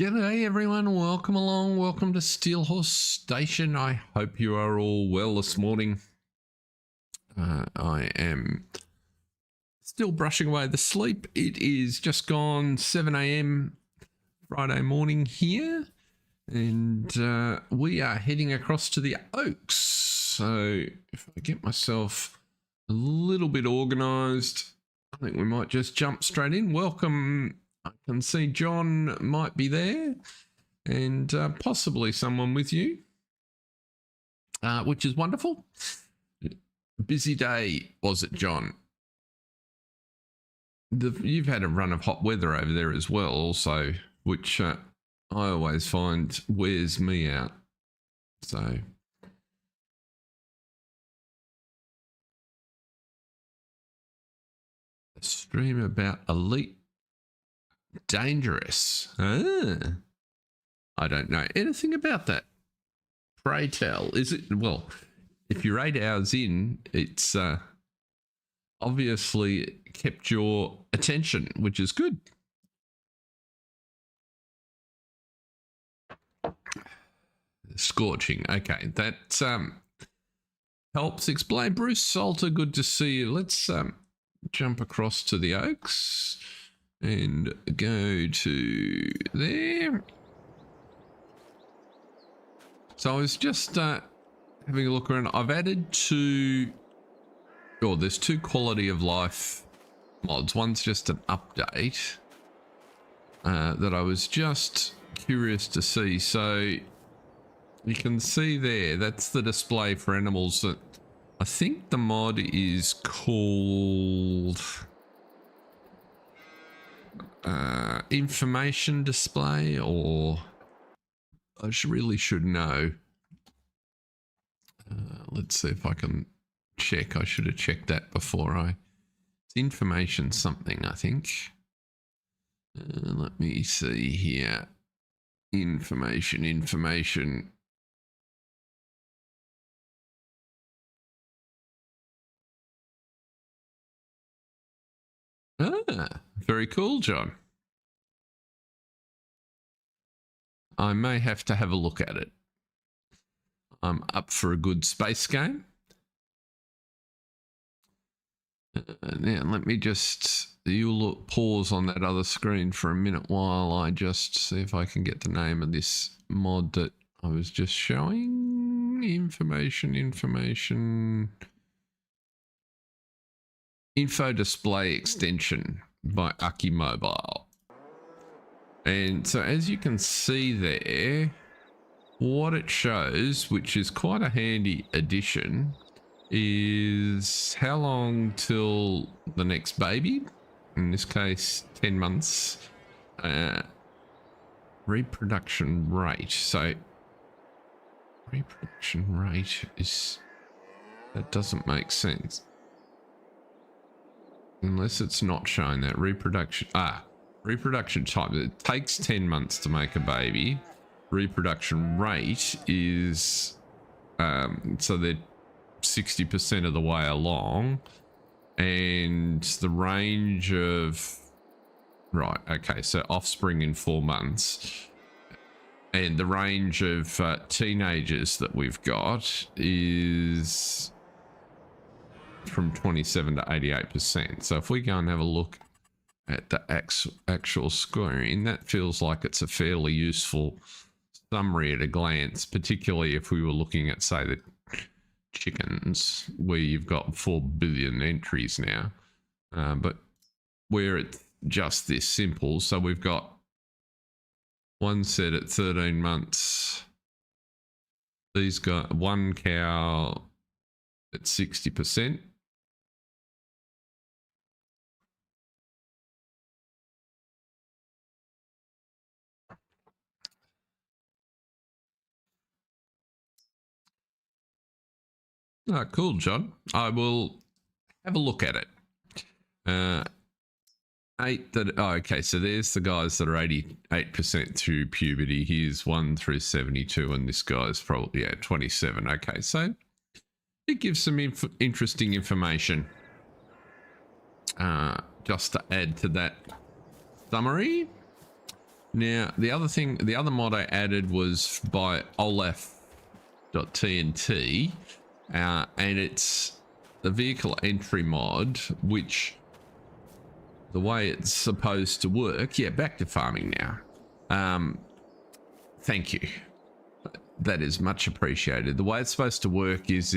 G'day everyone, welcome along, welcome to Steelhorse Station. I hope you are all well this morning. I am still brushing away the sleep. It is just gone 7 a.m. Friday morning here, and we are heading across to the Oaks. So if I get myself a little bit organised, I think we might just jump straight in. Welcome. I can see John might be there and possibly someone with you, which is wonderful. Busy day, was it, John? You've had a run of hot weather over there as well also, which I always find wears me out. So a stream about elite dangerous. I don't know anything about that. Pray tell. Is it? Well, if you're 8 hours in, it's obviously kept your attention, which is good. Scorching. Okay, that helps explain. Bruce Salter, good to see you. Let's jump across to the Oaks and go to there. So I was just having a look around. I've added there's two quality of life mods. One's just an update that I was just curious to see. So you can see there, that's the display for animals. That I think the mod is called information display, or I really should know. Let's see if I can check. I should have checked that before it's information something, I think. Let me see here. Information. Very cool, John. I may have to have a look at it. I'm up for a good space game. Now, let me just, you'll pause on that other screen for a minute while I just see if I can get the name of this mod that I was just showing. Information. Info display extension by Aki Mobile. And so as you can see there, what it shows, which is quite a handy addition, is how long till the next baby, in this case 10 months, reproduction rate. So reproduction rate that doesn't make sense. Unless it's not showing that reproduction type. It takes 10 months to make a baby. Reproduction rate is so they're 60% of the way along, and the range of so offspring in 4 months, and the range of teenagers that we've got is from 27 to 88%. So if we go and have a look at the actual screen, that feels like it's a fairly useful summary at a glance, particularly if we were looking at, say, the chickens, where you've got 4 billion entries now, but where it's just this simple. So we've got one set at 13 months. These got one cow at 60%. Oh, cool, John. I will have a look at it. Okay, so there's the guys that are 88% through puberty. Here's 1 through 72, and this guy's probably at 27. Okay, so it gives some interesting information just to add to that summary. Now, the other mod I added was by olaf.tnt, and it's the vehicle entry mod, which the way it's supposed to work. Yeah, back to farming now. Thank you. That is much appreciated. The way it's supposed to work is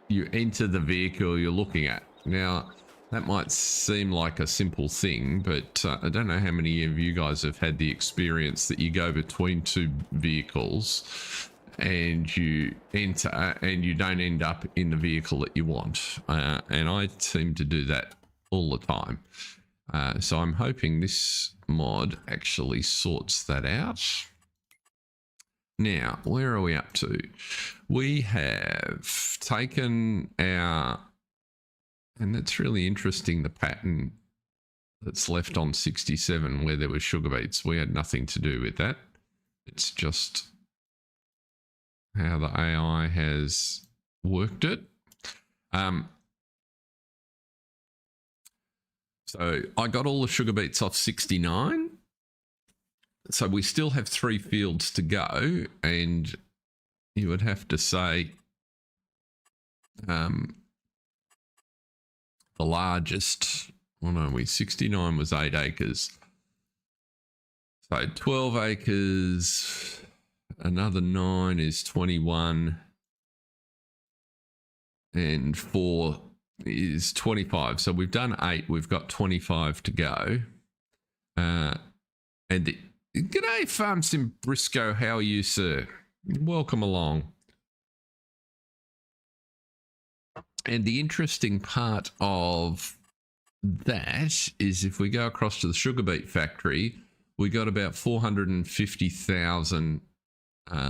you enter the vehicle you're looking at. Now, that might seem like a simple thing, but I don't know how many of you guys have had the experience that you go between two vehicles and you enter and you don't end up in the vehicle that you want. And I seem to do that all the time. So I'm hoping this mod actually sorts that out. Now, where are we up to? We have taken our, and that's really interesting, the pattern that's left on 67 where there were sugar beets. We had nothing to do with that. It's just how the AI has worked it. So I got all the sugar beets off 69. So we still have 3 fields to go, and you would have to say the largest, what are we, 69 was 8 acres. So 12 acres, another 9 is 21, and 4 is 25. So we've done 8, we've got 25 to go. G'day, Farm Sim Brisco. How are you, sir? Welcome along. And the interesting part of that is if we go across to the sugar beet factory, we got about 450,000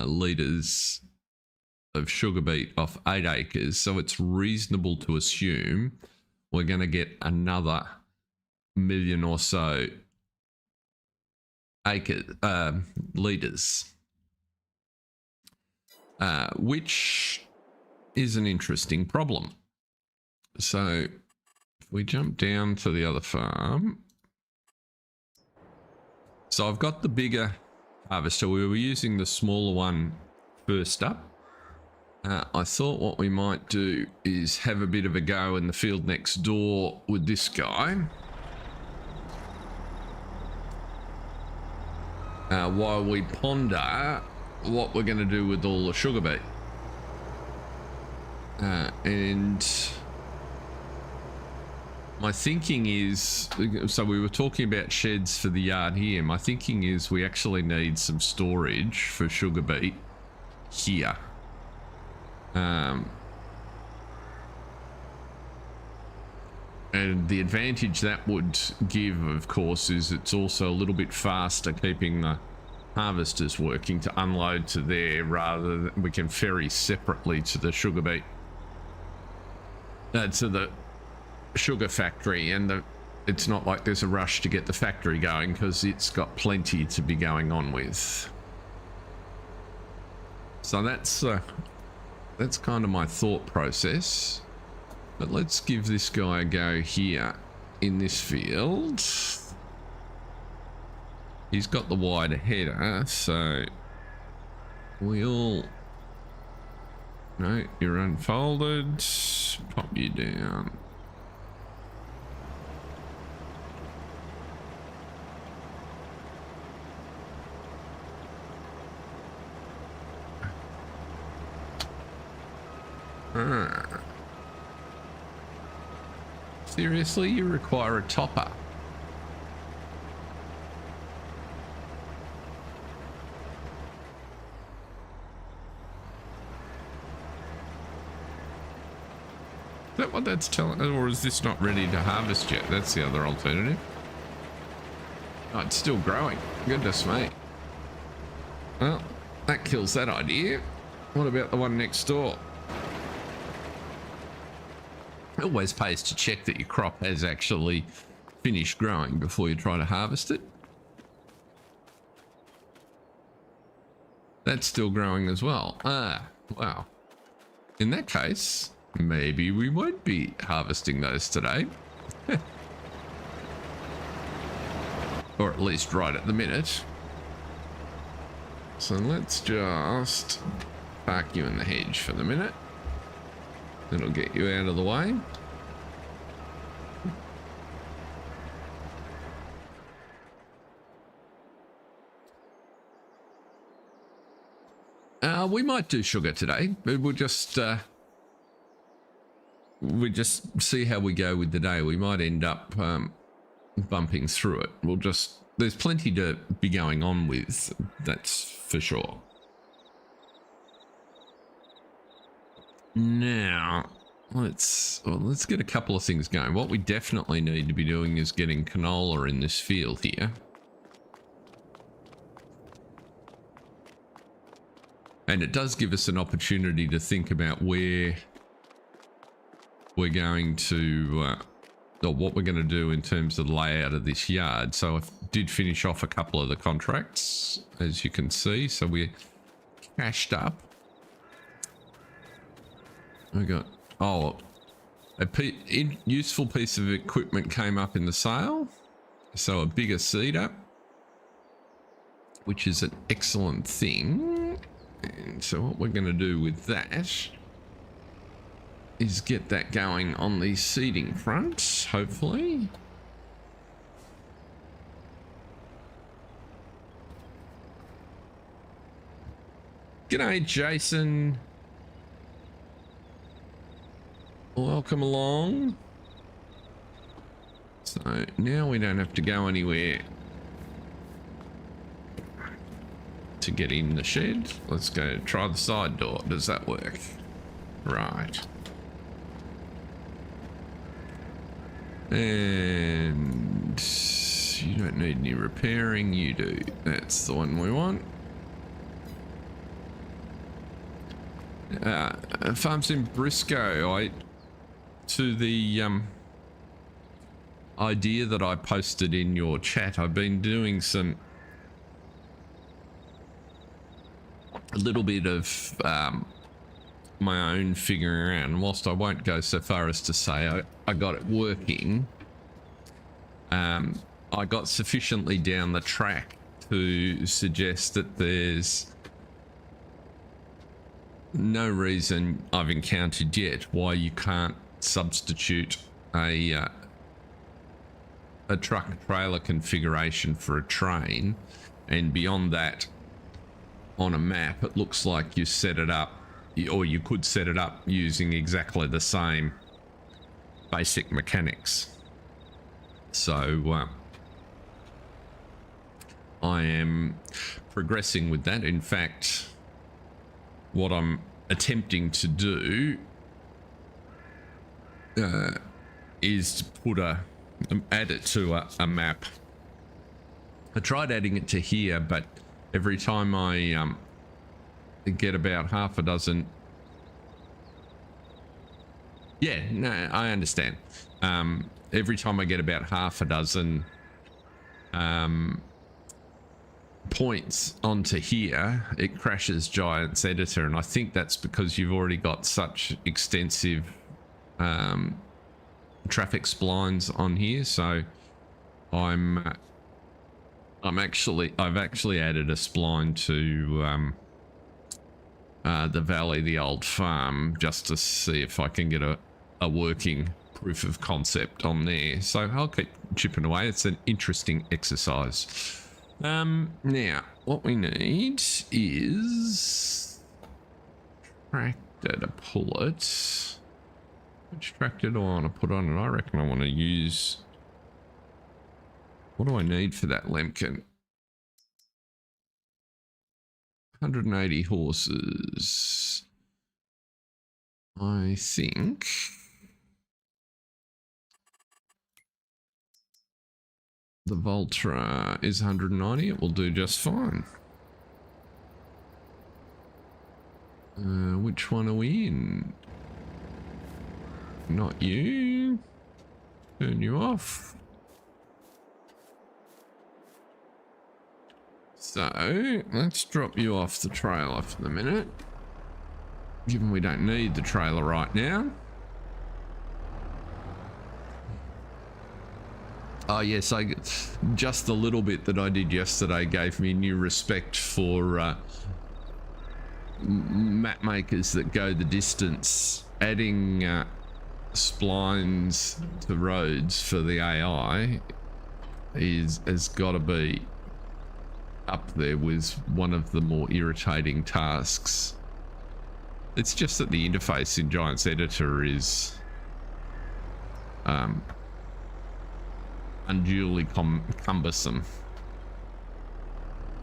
litres of sugar beet off 8 acres. So it's reasonable to assume we're going to get another million or so litres, which is an interesting problem. So if we jump down to the other farm, so I've got the bigger harvester. We were using the smaller one first up. I thought what we might do is have a bit of a go in the field next door with this guy. While we ponder what we're going to do with all the sugar beet. And my thinking is, so we were talking about sheds for the yard here. My thinking is we actually need some storage for sugar beet here. And the advantage that would give, of course, is it's also a little bit faster keeping the harvesters working to unload to there, rather than we can ferry separately to the sugar beet, to the sugar factory, and it's not like there's a rush to get the factory going because it's got plenty to be going on with. So that's kind of my thought process. But let's give this guy a go here in this field. He's got the wider header, so we'll... No, you're unfolded. Pop you down. Seriously, you require a topper. Is that what that's telling? Or is this not ready to harvest yet? That's the other alternative. Oh, it's still growing. Goodness me. Well, that kills that idea. What about the one next door? It always pays to check that your crop has actually finished growing before you try to harvest it. That's still growing as well. Ah, wow. In that case, maybe we won't be harvesting those today. or at least right at the minute. So let's just park you in the hedge for the minute. That'll get you out of the way. We might do sugar today, but we'll just see how we go with the day. We might end up bumping through it. There's plenty to be going on with, that's for sure. Now, let's get a couple of things going. What we definitely need to be doing is getting canola in this field here. And it does give us an opportunity to think about where we're going to, or what we're going to do in terms of the layout of this yard. So I did finish off a couple of the contracts, as you can see. So we're cashed up. We got, a useful piece of equipment came up in the sale. So a bigger seeder, which is an excellent thing. And so what we're going to do with that is get that going on the seeding front, hopefully. G'day, Jason. Welcome along. So now we don't have to go anywhere to get in the shed. Let's go try the side door. Does that work? Right. And you don't need any repairing. You do. That's the one we want. Farm Sim Brisco, to the idea that I posted in your chat, I've been doing a little bit of my own figuring around. And whilst I won't go so far as to say I got it working, I got sufficiently down the track to suggest that there's no reason I've encountered yet why you can't substitute a truck trailer configuration for a train, and beyond that on a map it looks like you set it up, or you could set it up using exactly the same basic mechanics. So I am progressing with that. In fact, what I'm attempting to do is to put add it to a map. I tried adding it to here, but every time I get about half a dozen, yeah, no, I understand. Every time I get about half a dozen points onto here, it crashes Giant's editor, and I think that's because you've already got such extensive traffic splines on here. So I've actually added a spline to the valley, the old farm, just to see if I can get a working proof of concept on there. So I'll keep chipping away. It's an interesting exercise. Now what we need is tractor to pull it. Which tractor do I want to put on it? I reckon I want to use, what do I need for that Lemken? 180 horses. I think the Voltra is 190. It will do just fine. Which one are we in? Not you. Turn you off. So let's drop you off the trailer for the minute, given we don't need the trailer right now. Oh yes, just the little bit that I did yesterday gave me new respect for map makers that go the distance. Adding splines to roads for the AI has got to be up there with one of the more irritating tasks. It's just that the interface in Giant's Editor is unduly cumbersome.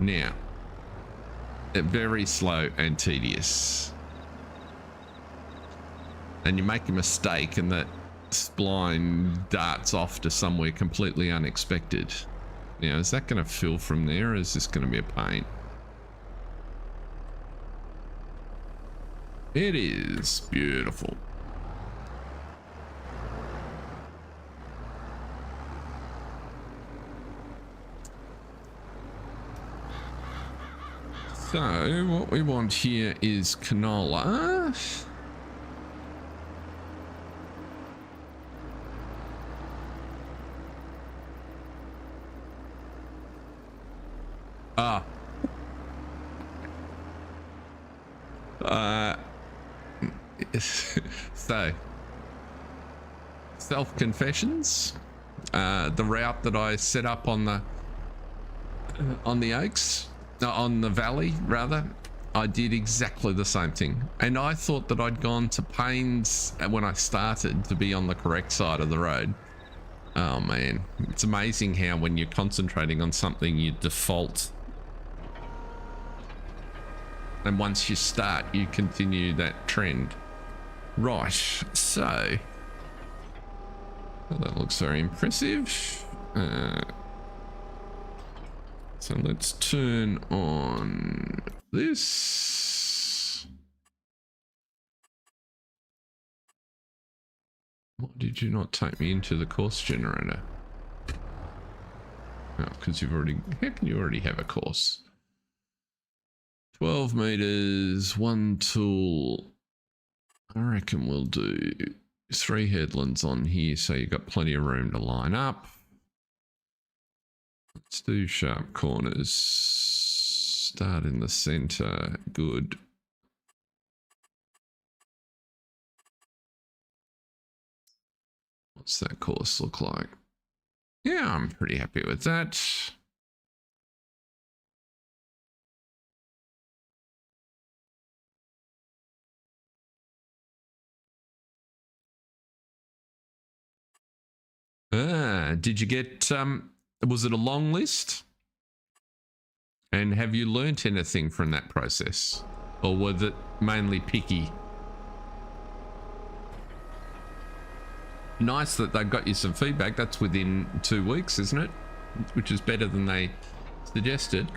Now, very slow and tedious. And you make a mistake and that spline darts off to somewhere completely unexpected. Now, is that going to fill from there, or is this going to be a pain? It is beautiful. So what we want here is canola. So self-confessions, the route that I set up on the oaks, on the valley rather, I did exactly the same thing, and I thought that I'd gone to pains when I started to be on the correct side of the road. Oh man, it's amazing how when you're concentrating on something you default, and once you start you continue that trend. Right, so well, that looks very impressive. So let's turn on this. Why did you not take me into the course generator? Oh, because you've already, how can you already have a course? 12 meters, one tool. I reckon we'll do 3 headlands on here, so you've got plenty of room to line up. Let's do sharp corners. Start in the center. Good. What's that course look like? Yeah, I'm pretty happy with that. Did you get, was it a long list? And have you learnt anything from that process? Or was it mainly picky? Nice that they got you some feedback. That's within 2 weeks, isn't it? Which is better than they suggested.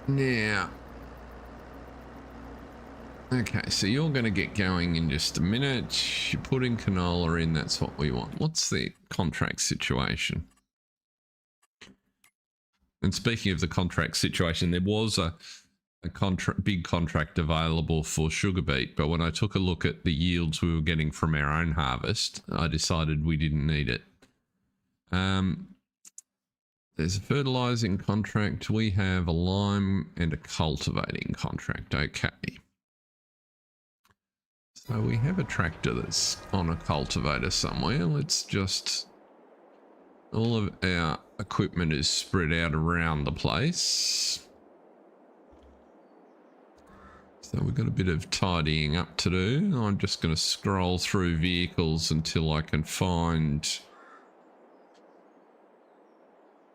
Now, okay, so you're going to get going in just a minute. You're putting canola in, that's what we want. What's the contract situation? And speaking of the contract situation, there was a big contract available for sugar beet, but when I took a look at the yields we were getting from our own harvest, I decided we didn't need it. There's a fertilizing contract. We have a lime and a cultivating contract. Okay. So we have a tractor that's on a cultivator somewhere. Let's just... all of our equipment is spread out around the place. So we've got a bit of tidying up to do. I'm just going to scroll through vehicles until I can find...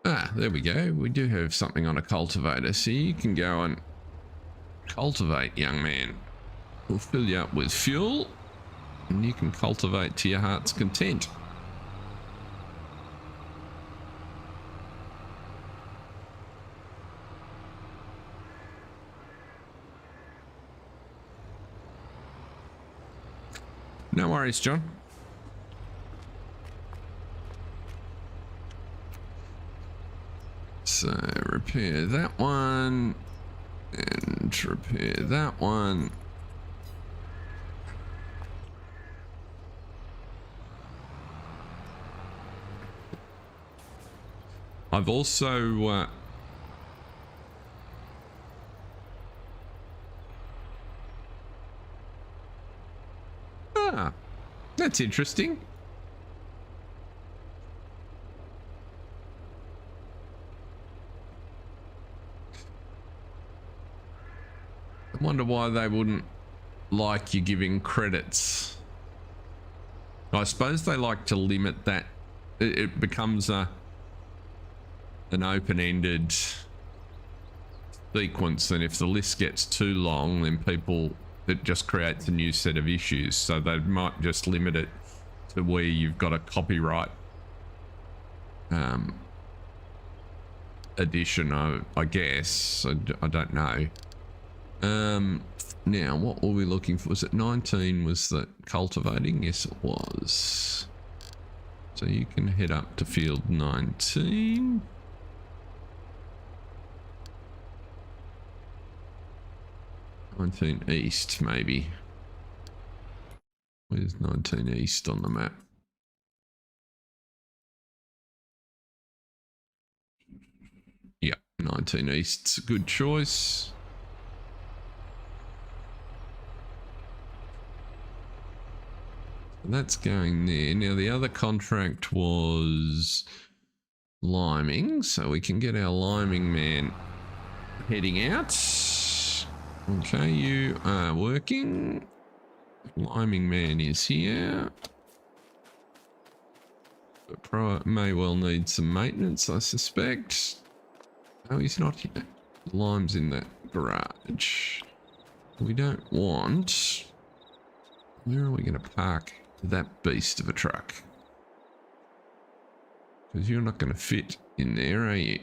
Ah, there we go. We do have something on a cultivator, so you can go and cultivate, young man. We'll fill you up with fuel, and you can cultivate to your heart's content. No worries, John. repair that one and repair that one. I've also that's interesting. I wonder why they wouldn't like you giving credits. I suppose they like to limit that. It becomes an open-ended sequence, and if the list gets too long, then it just creates a new set of issues. So they might just limit it to where you've got a copyright edition, I guess. I don't know. Now what were we looking for? Was it 19 was the cultivating? Yes it was. So you can head up to field 19. East, maybe. Where's 19 East on the map? Yeah, 19 East's a good choice. That's going there. Now the other contract was liming, so we can get our liming man heading out. Okay, you are working. Liming man is here. But may well need some maintenance, I suspect. Oh, he's not here. Lime's in that garage. We don't want... Where are we going to park that beast of a truck? Because you're not going to fit in there, are you?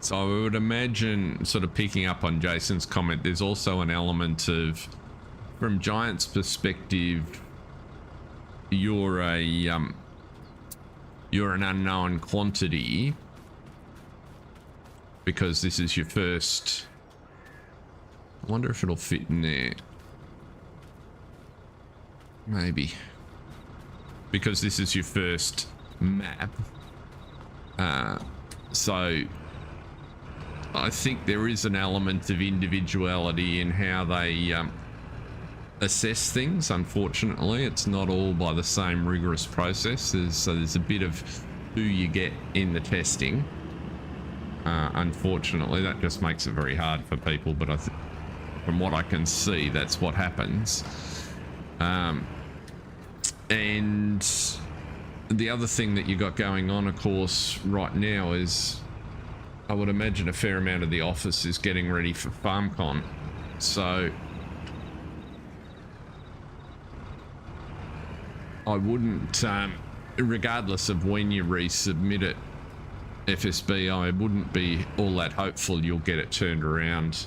So I would imagine, sort of picking up on Jason's comment, there's also an element of, from Giant's perspective, you're an unknown quantity because this is your first. I wonder if it'll fit in there. Maybe. Because this is your first map. So I think there is an element of individuality in how they assess things. Unfortunately, it's not all by the same rigorous process. There's a bit of who you get in the testing. Unfortunately, that just makes it very hard for people, but from what I can see, that's what happens. And the other thing that you got going on, of course, right now is, I would imagine a fair amount of the office is getting ready for FarmCon. So I wouldn't, regardless of when you resubmit it, FSB, I wouldn't be all that hopeful you'll get it turned around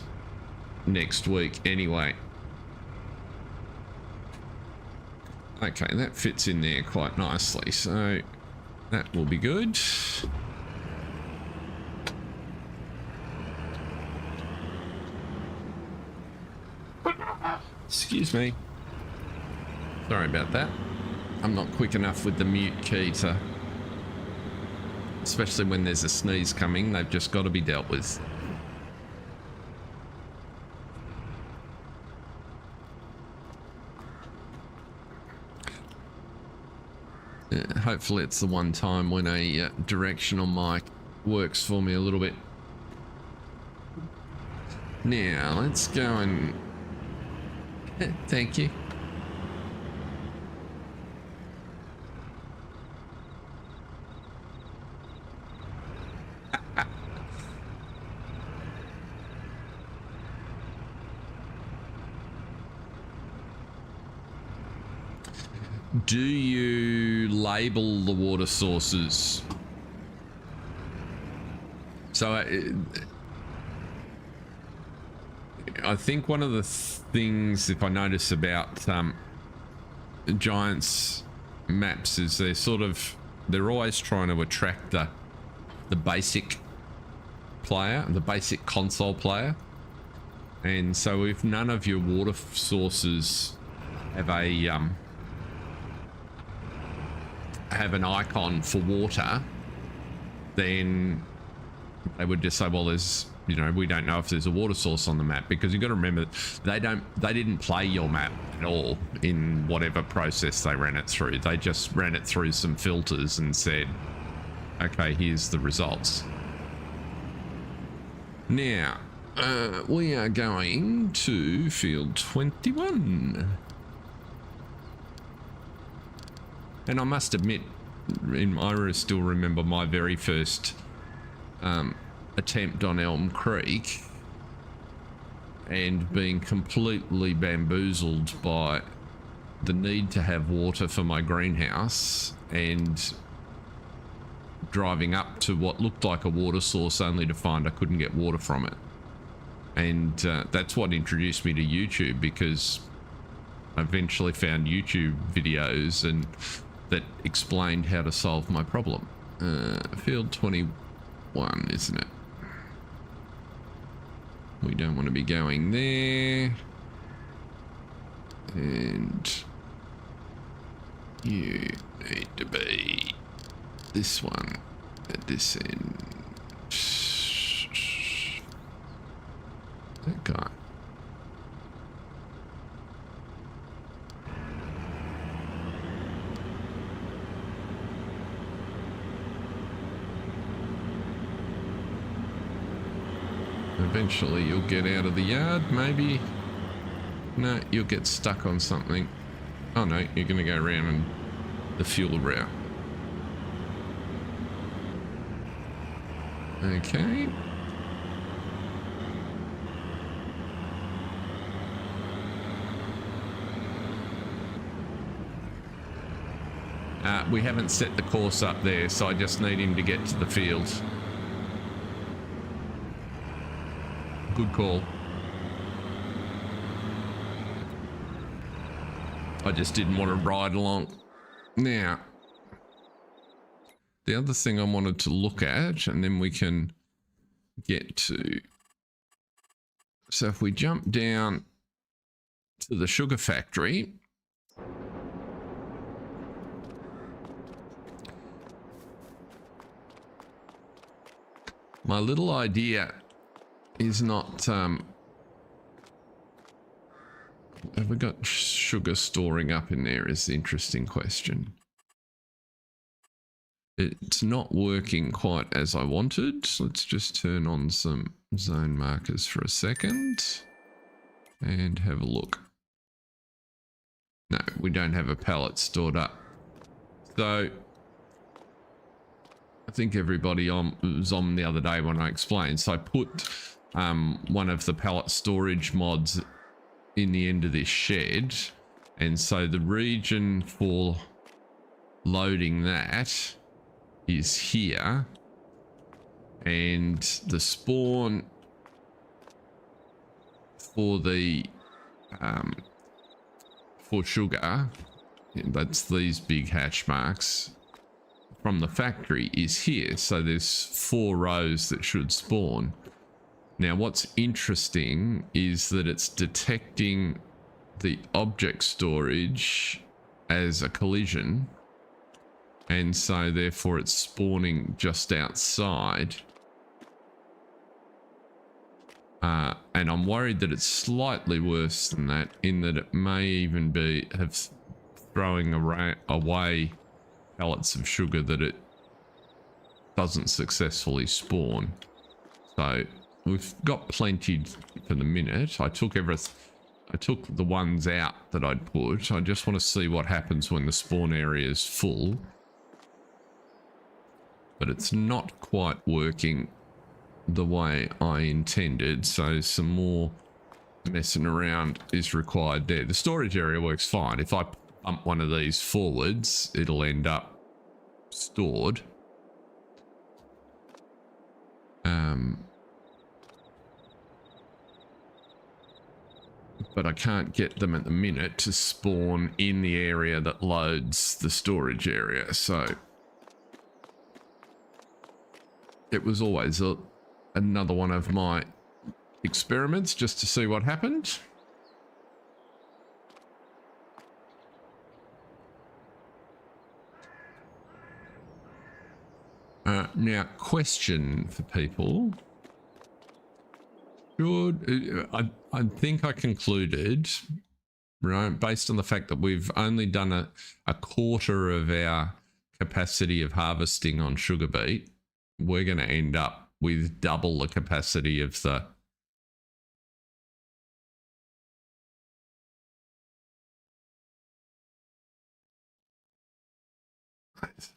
next week anyway. Okay, that fits in there quite nicely, so that will be good. Excuse me. Sorry about that. I'm not quick enough with the mute key to... Especially when there's a sneeze coming, they've just got to be dealt with. Hopefully it's the one time when a directional mic works for me a little bit. Now, let's go and... Thank you. Do you label the water sources? So I think one of the things, if I notice about Giants maps, is they're always trying to attract the basic player, the basic console player. And so if none of your water sources have an icon for water, then they would just say, well, there's, you know, we don't know if there's a water source on the map, because you've got to remember they didn't play your map at all in whatever process they ran it through. They just ran it through some filters and said, okay, here's the results. Now we are going to field 21, and I must admit, I still remember my very first attempt on Elm Creek and being completely bamboozled by the need to have water for my greenhouse and driving up to what looked like a water source only to find I couldn't get water from it. And that's what introduced me to YouTube, because I eventually found YouTube videos and that explained how to solve my problem. Field 21, isn't it? We don't want to be going there. And you need to be this one at this end. That guy. Eventually you'll get out of the yard, maybe. No, you'll get stuck on something. Oh no, you're going to go around the fuel route. Okay. We haven't set the course up there, so I just need him to get to the field. Good call. I just didn't want to ride along. Now, the other thing I wanted to look at, and then we can get to... So if we jump down to the sugar factory... My little idea is not... have we got sugar storing up in there is the interesting question. It's not working quite as I wanted. So let's just turn on some zone markers for a second and have a look. No, we don't have a pallet stored up. So I think everybody was on the other day when I explained. So I put one of the pallet storage mods in the end of this shed, and so the region for loading that is here, and the spawn for the for sugar, that's these big hash marks from the factory, is here. So there's 4 rows that should spawn. Now what's interesting is that it's detecting the object storage as a collision, and so therefore it's spawning just outside. And I'm worried that it's slightly worse than that, in that it may even be throwing away pellets of sugar that it doesn't successfully spawn. So we've got plenty for the minute. I took the ones out that I'd put. I just want to see what happens when the spawn area is full. But it's not quite working the way I intended, so some more messing around is required there. The storage area works fine. If I pump one of these forwards, it'll end up stored. But I can't get them at the minute to spawn in the area that loads the storage area. So it was always another one of my experiments just to see what happened. Now, question for people. I think I concluded, right, based on the fact that we've only done a quarter of our capacity of harvesting on sugar beet, we're going to end up with double the capacity of the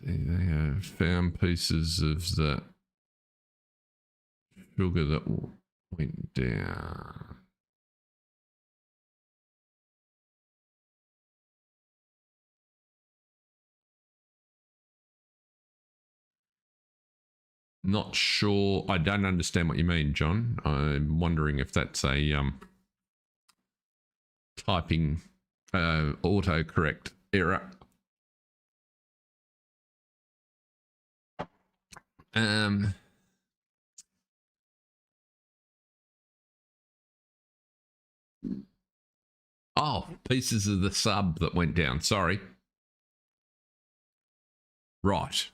they have found pieces of the sugar that went down. Not sure. I don't understand what you mean, John. I'm wondering if that's a typing autocorrect error. Oh, pieces of the sub that went down. Sorry. Right.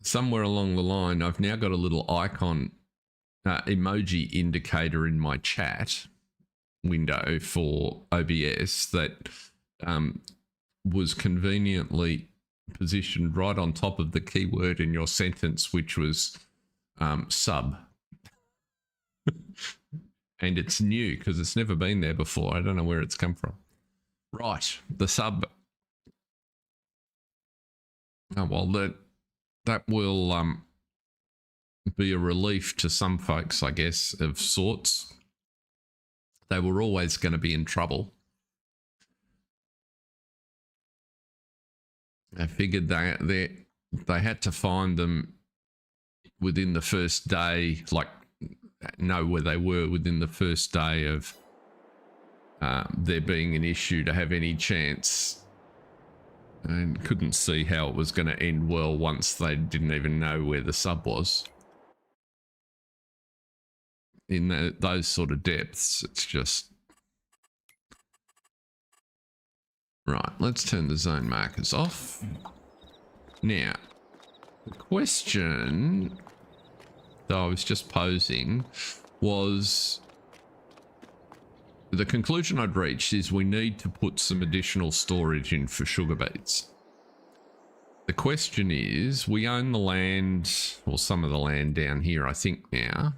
Somewhere along the line, I've now got a little icon emoji indicator in my chat window for OBS that was conveniently positioned right on top of the keyword in your sentence, which was sub. And it's new because it's never been there before. I don't know where it's come from. Right, the sub. Oh, well, that will be a relief to some folks, I guess, of sorts. They were always going to be in trouble. I figured they had to find them within the first day, like know where they were within the first day of there being an issue to have any chance, and couldn't see how it was going to end well once they didn't even know where the sub was. In those sort of depths, it's just... Right, let's turn the zone markers off. Now, the question that I was just posing was... The conclusion I'd reached is we need to put some additional storage in for sugar beets. The question is, we own the land, or some of the land down here, I think now.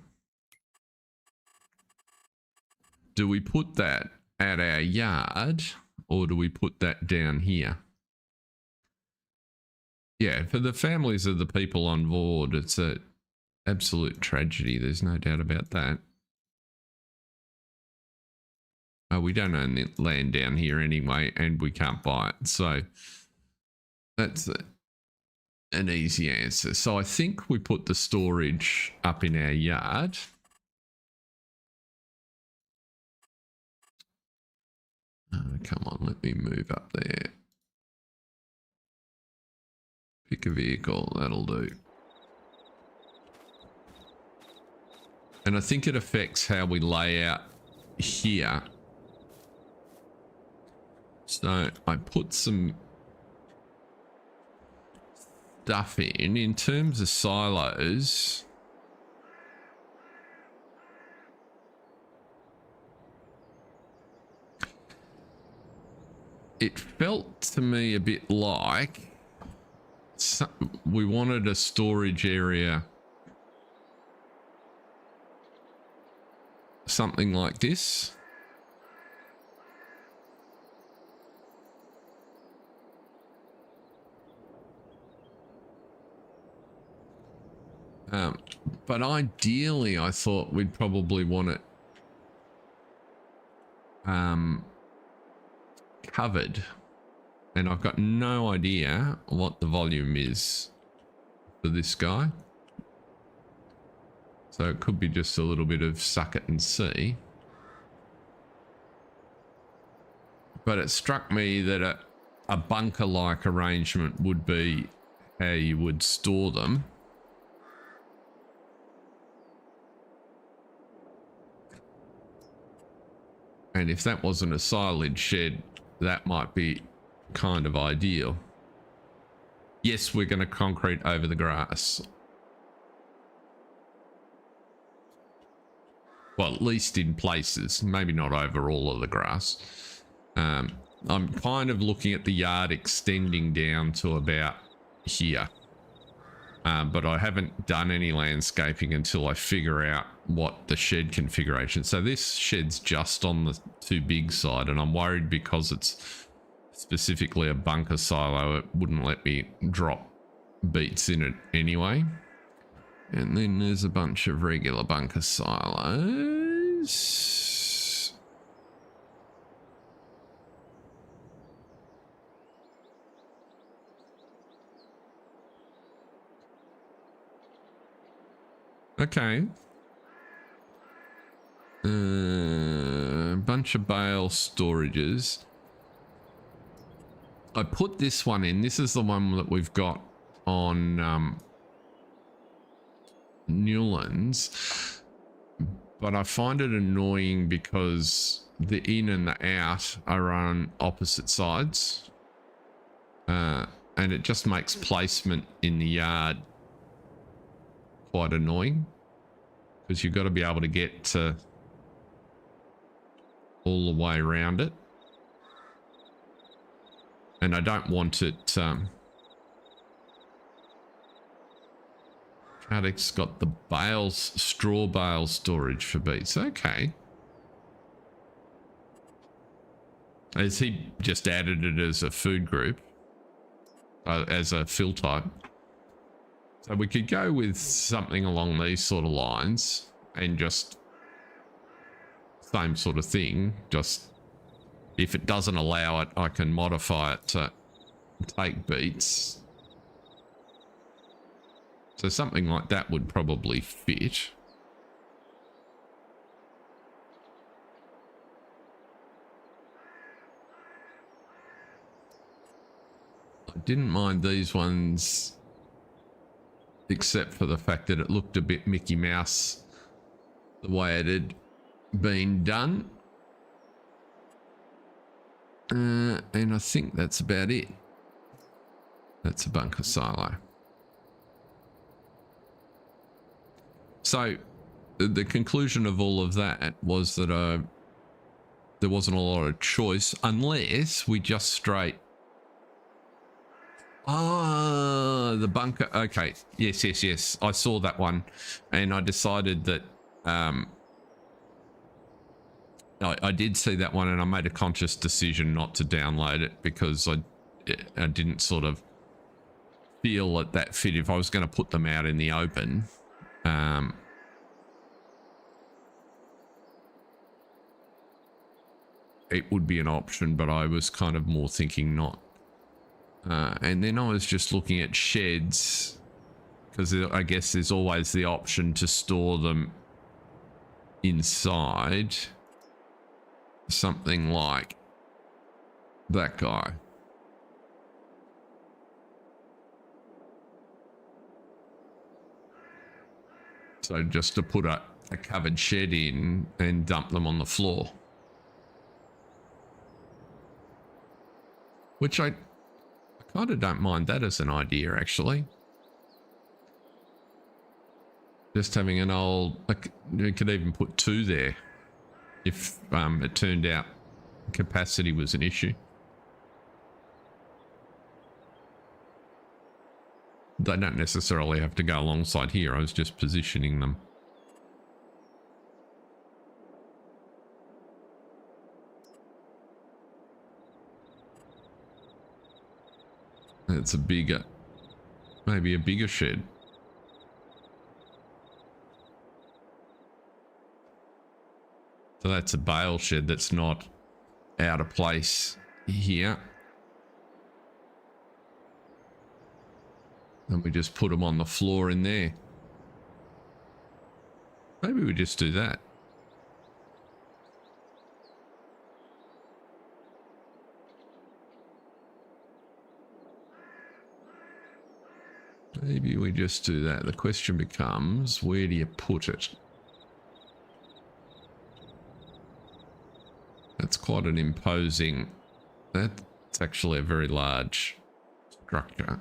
Do we put that at our yard, or do we put that down here? Yeah, for the families of the people on board, it's an absolute tragedy. There's no doubt about that. We don't own the land down here anyway, and we can't buy it. So that's an easy answer. So I think we put the storage up in our yard. Come on, let me move up there. Pick a vehicle, that'll do. And I think it affects how we lay out here. So I put some stuff in terms of silos. It felt to me a bit like we wanted a storage area, something like this. But ideally, I thought we'd probably want it covered. And I've got no idea what the volume is for this guy. So it could be just a little bit of suck it and see. But it struck me that a bunker-like arrangement would be how you would store them. And if that wasn't a silage shed, that might be kind of ideal. Yes, we're going to concrete over the grass. Well, at least in places, maybe not over all of the grass. I'm kind of looking at the yard extending down to about here. But I haven't done any landscaping until I figure out what the shed configuration. So this shed's just on the too big side, and I'm worried because it's specifically a bunker silo, it wouldn't let me drop beets in it anyway. And then there's a bunch of regular bunker silos. Okay. Bunch of bale storages. I put this one in. This is the one that we've got on Newlands. But I find it annoying because the in and the out are on opposite sides. And it just makes placement in the yard quite annoying. Because you've got to be able to get all the way around it. And I don't want it... Caddick's got the bales, straw bale storage for beets. Okay. Has he just added it as a food group? As a fill type? So we could go with something along these sort of lines and just same sort of thing. Just if it doesn't allow it, I can modify it to take beets. So something like that would probably fit. I didn't mind these ones, except for the fact that it looked a bit Mickey Mouse the way it had been done. And I think that's about it. That's a bunker silo. So the conclusion of all of that was that there wasn't a lot of choice unless we just straight... Ah, the bunker. Okay. Yes. I saw that one and I decided that I did see that one and I made a conscious decision not to download it because I didn't sort of feel that fit. If I was going to put them out in the open, it would be an option, but I was kind of more thinking not. And then I was just looking at sheds because I guess there's always the option to store them inside. Something like that guy. So just to put a covered shed in and dump them on the floor. Which I kind of don't mind that as an idea, actually. Just having an old... you could even put 2 there if it turned out capacity was an issue. They don't necessarily have to go alongside here. I was just positioning them. It's a bigger, maybe a bigger shed. So that's a bale shed that's not out of place here. And we just put them on the floor in there. Maybe we just do that. Maybe we just do that. The question becomes, where do you put it? That's quite an imposing... That's actually a very large structure.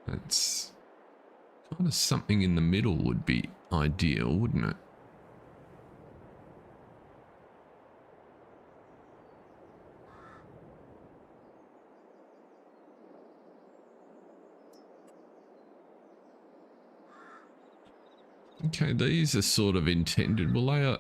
That's kind of something in the middle would be ideal, wouldn't it? Okay, these are sort of intended. Well, they are...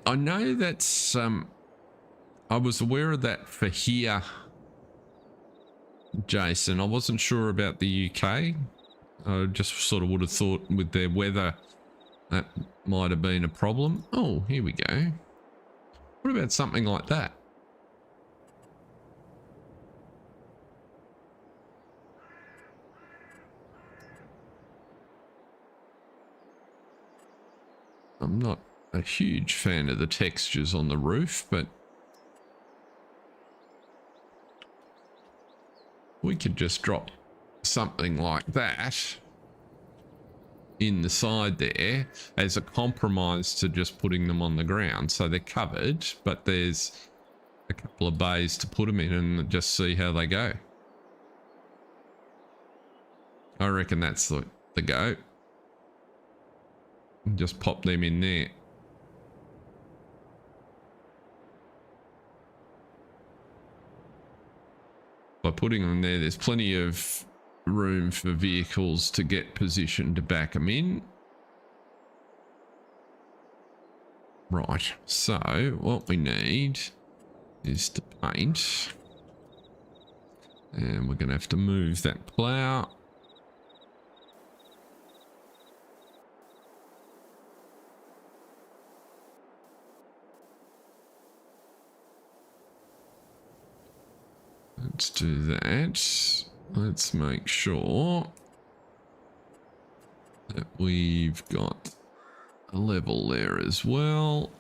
I know that's I was aware of that for here, Jason. I wasn't sure about the UK. I just sort of would have thought with their weather that might have been a problem. Oh, here we go. What about something like that? I'm not a huge fan of the textures on the roof, but we could just drop something like that in the side there as a compromise to just putting them on the ground. So they're covered, but there's a couple of bays to put them in and just see how they go. I reckon that's the go. Just pop them in there. By putting them there, there's plenty of room for vehicles to get positioned to back them in. Right, so what we need is to paint. And we're going to have to move that plough. Let's do that. Let's make sure that we've got a level there as well.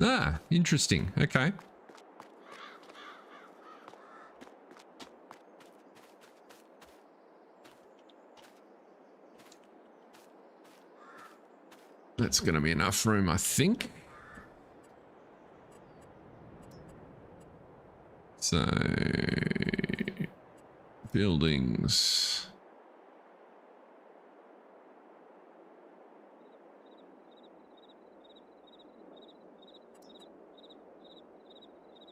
Ah, interesting. Okay. That's going to be enough room, I think. So, buildings.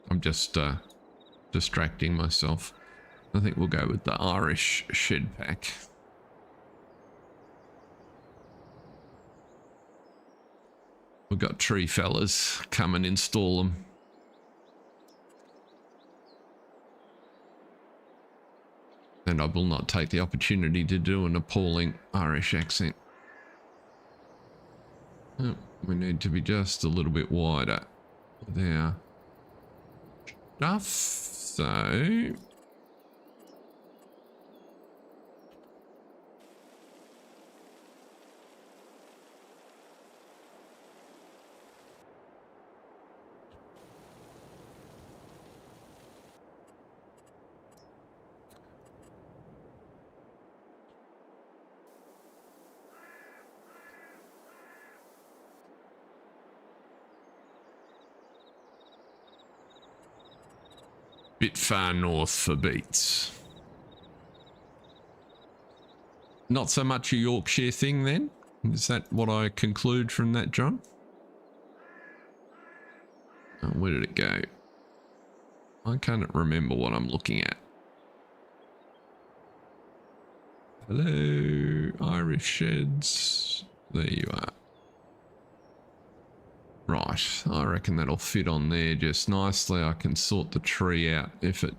I'm just distracting myself. I think we'll go with the Irish shed pack. We've got tree fellas come and install them. And I will not take the opportunity to do an appalling Irish accent. Oh, we need to be just a little bit wider with our stuff. So... bit far north for beets. Not so much a Yorkshire thing then? Is that what I conclude from that, John? Oh, where did it go? I can't remember what I'm looking at. Hello, Irish sheds. There you are. Right, I reckon that'll fit on there just nicely. I can sort the tree out if it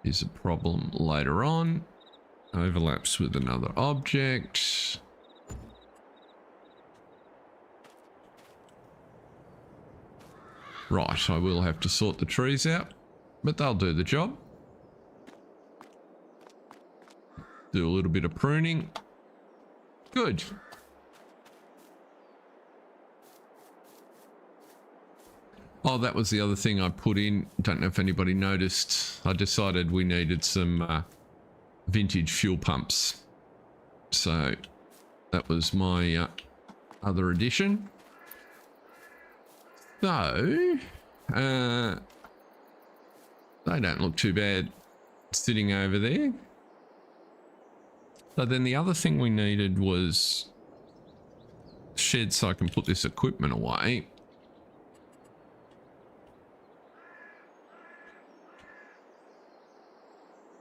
is a problem later on. Overlaps with another object. Right, I will have to sort the trees out, but they'll do the job. Do a little bit of pruning. Good. Oh, that was the other thing I put in. Don't know if anybody noticed. I decided we needed some vintage fuel pumps. So that was my other addition. So, they don't look too bad sitting over there. So then the other thing we needed was shed so I can put this equipment away.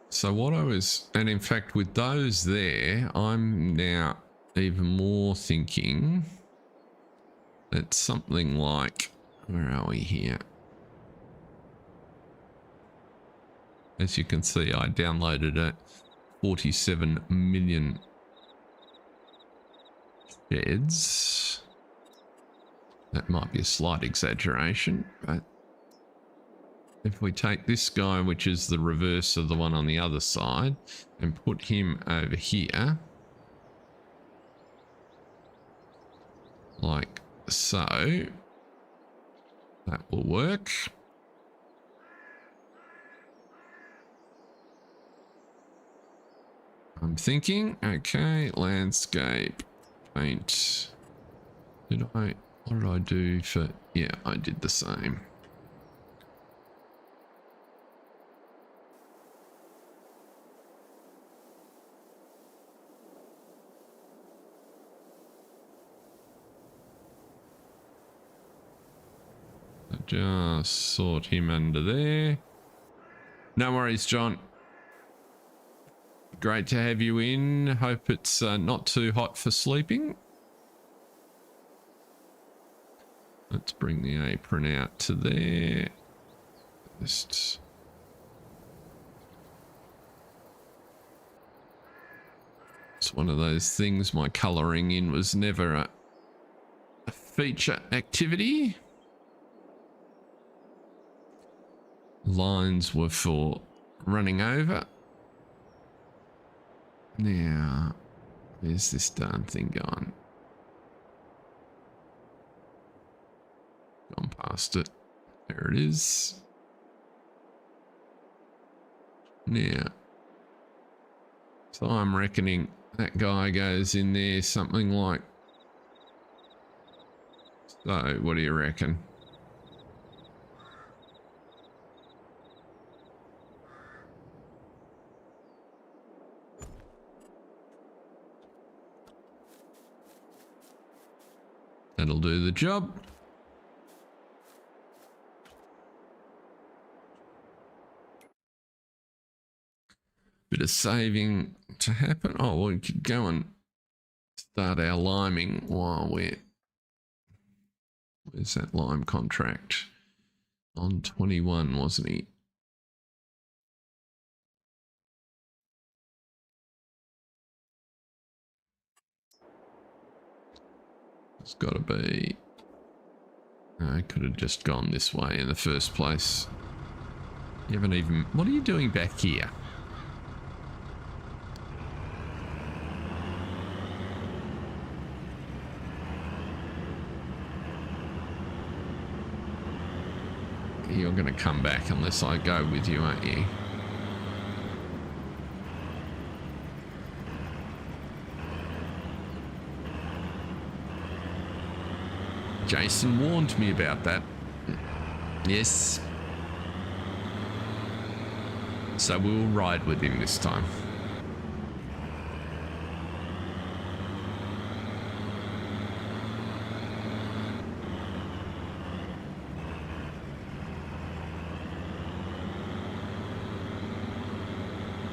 So what I was, and in fact with those there, I'm now even more thinking that something like, where are we here? As you can see, I downloaded it. 47 million sheds. That might be a slight exaggeration, but if we take this guy, which is the reverse of the one on the other side, and put him over here, like so, that will work. I'm thinking, okay, landscape, paint. What did I do for, yeah, I did the same. Just sort him under there. No worries, John. Great to have you in. Hope it's not too hot for sleeping. Let's bring the apron out to there. Just it's one of those things. My colouring in was never a feature activity. Lines were for running over. Now, where's this darn thing gone? Gone past it. There it is. Now, so I'm reckoning that guy goes in there something like, so what do you reckon? That'll do the job. Bit of saving to happen. Oh, we could go and start our liming while where's that lime contract? On 21, wasn't he? It's got to be. I could have just gone this way in the first place. You haven't even. What are you doing back here? You're going to come back unless I go with you, aren't you? Jason warned me about that. Yes. So we'll ride with him this time.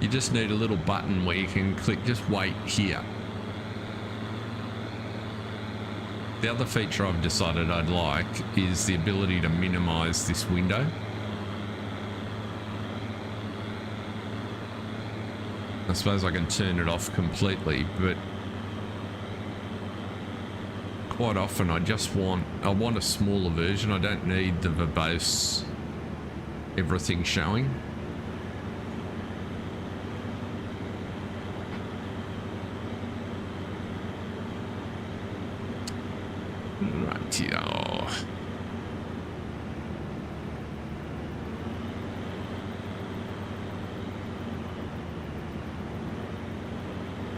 You just need a little button where you can click just wait here. The other feature I've decided I'd like is the ability to minimize this window. I suppose I can turn it off completely, but quite often I want a smaller version. I don't need the verbose everything showing. Right-o.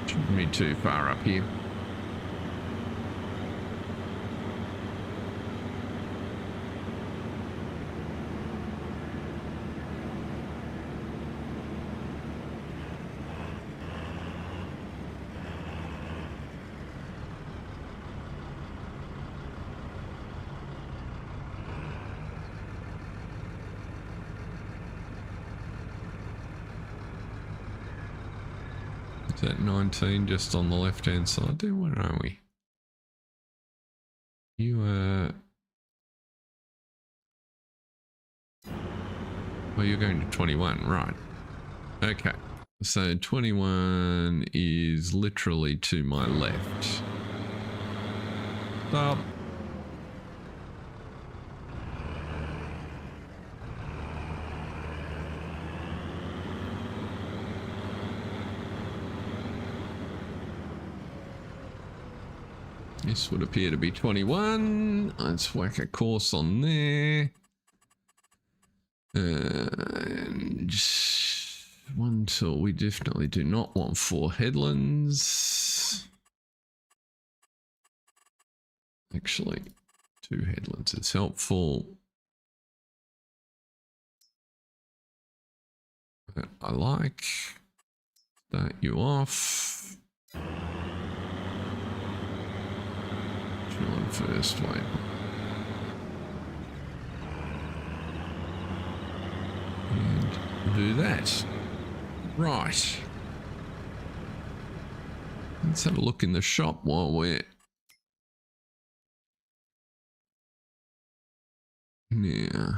Shouldn't be too far up here. Is that 19 just on the left hand side there? Where are we? You well, you're going to 21, right? Okay, so 21 is literally to my left. Stop. This would appear to be 21. Let's whack a course on there. And one tool. We definitely do not want 4 headlands. Actually, 2 headlands is helpful. That I like. Start you off. On first, wait. And do that. Right. Let's have a look in the shop while we're... Yeah.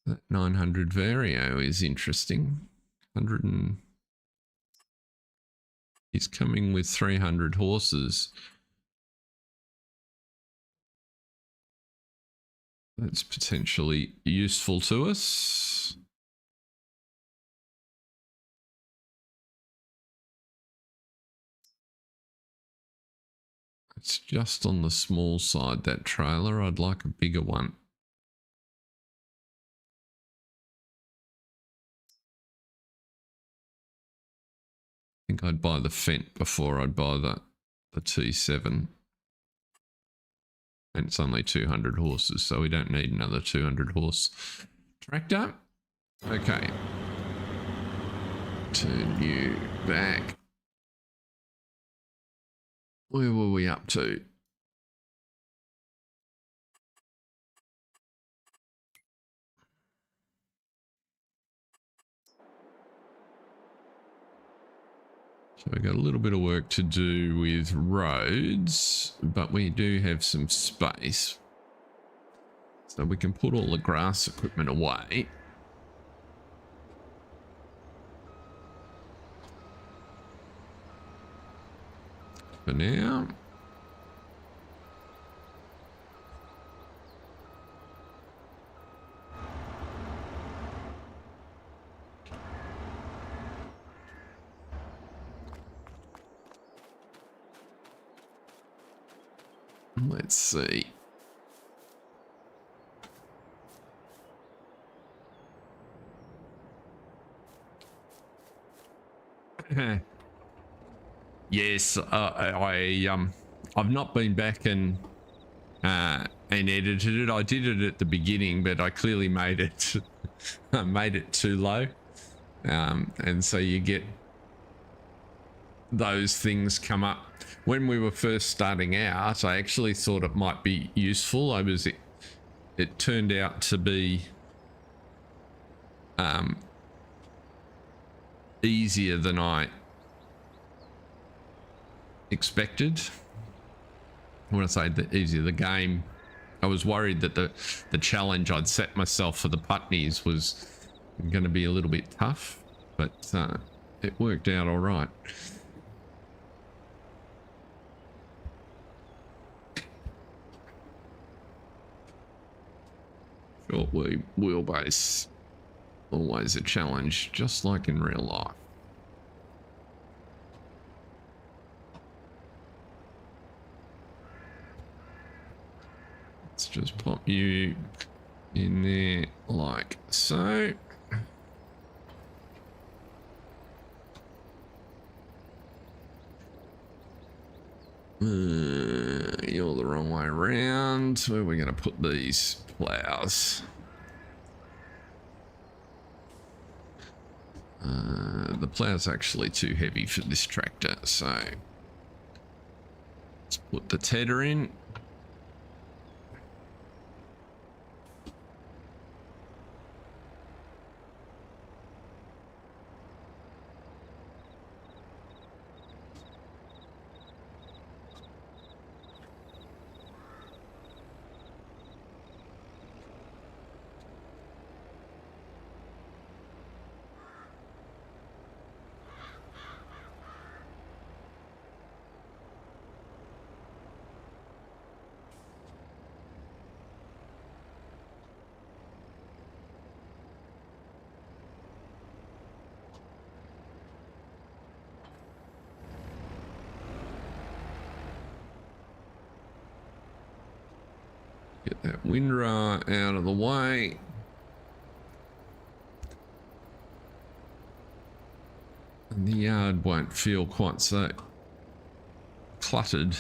That 900 Vario is interesting. 100 and... He's coming with 300 horses. That's potentially useful to us. It's just on the small side, that trailer. I'd like a bigger one. I think I'd buy the Fent before I'd buy the T7. And it's only 200 horses, so we don't need another 200 horse tractor. Okay. Turn you back. Where were we up to? So we've got a little bit of work to do with roads, but we do have some space. So we can put all the grass equipment away. For now. Let's see. Yes, I've not been back and edited it. I did it at the beginning, but I clearly made it I made it too low. And so you get those things come up. When we were first starting out, I actually thought it might be useful. It turned out to be easier than I expected. When I say easier, the game, I was worried that the challenge I'd set myself for the Putneys was going to be a little bit tough, but it worked out all right. Short wheelbase, always a challenge, just like in real life. Let's just pop you in there like so. You're the wrong way around. Where are we going to put these plows? The plow's actually too heavy for this tractor, so let's put the tedder in. Get that windrower out of the way. And the yard won't feel quite so cluttered.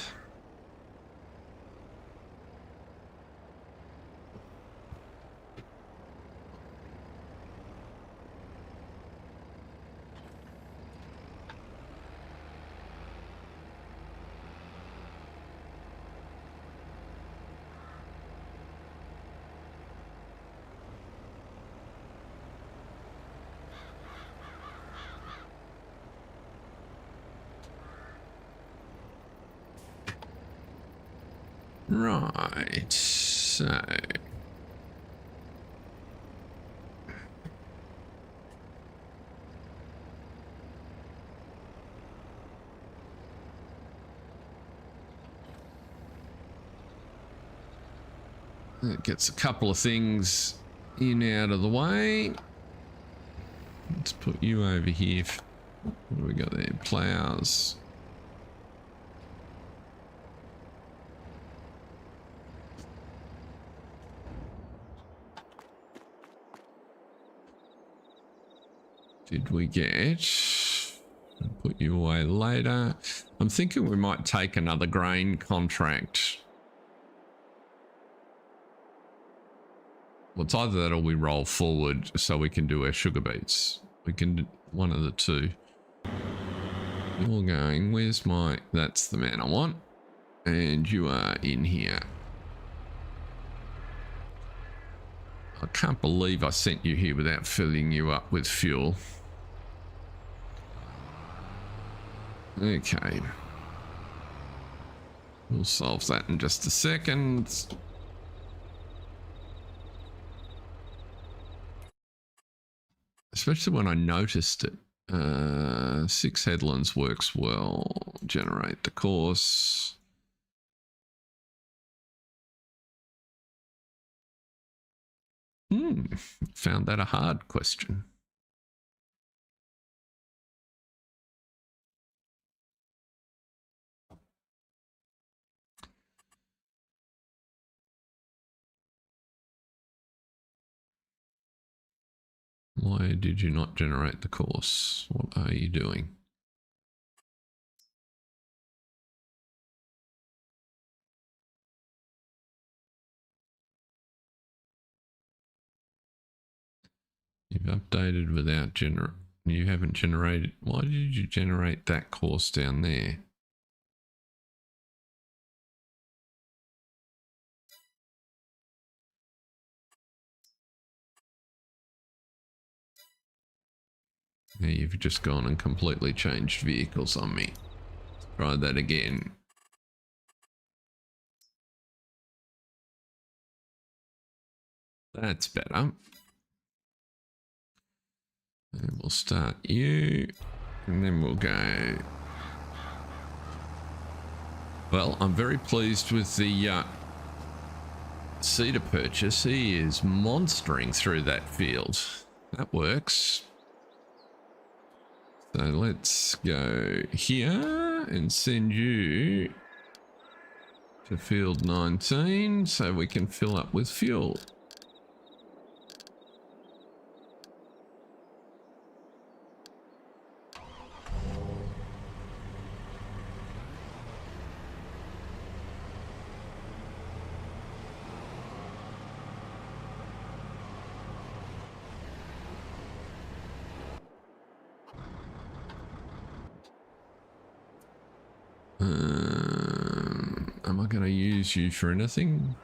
Right, so that gets a couple of things in out of the way. Let's put you over here. What do we got there? Plows. Did we get? I'll put you away later. I'm thinking we might take another grain contract. Well, it's either that or we roll forward so we can do our sugar beets. We can do one of the two. You're going, where's my, that's the man I want. And you are in here. I can't believe I sent you here without filling you up with fuel. Okay. We'll solve that in just a second. Especially when I noticed it. 6 headlands works well. Generate the course. Found that a hard question. Why did you not generate the course? What are you doing? You've updated without you haven't generated. Why did you generate that course down there? Now you've just gone and completely changed vehicles on me. Try that again. That's better. And we'll start you, and then we'll go. Well, I'm very pleased with the seeder purchase. He is monstering through that field. That works. So let's go here and send you to field 19 so we can fill up with fuel. Am I going to use you for anything?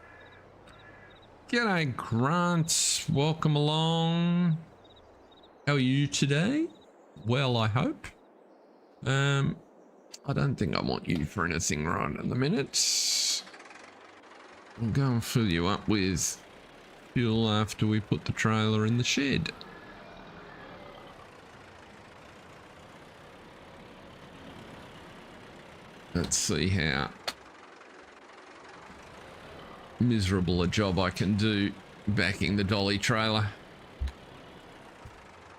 G'day, Grant. Welcome along. How are you today? Well, I hope. I don't think I want you for anything right at the minute. I'll go and fill you up with fuel after we put the trailer in the shed. Let's see how miserable a job I can do backing the dolly trailer.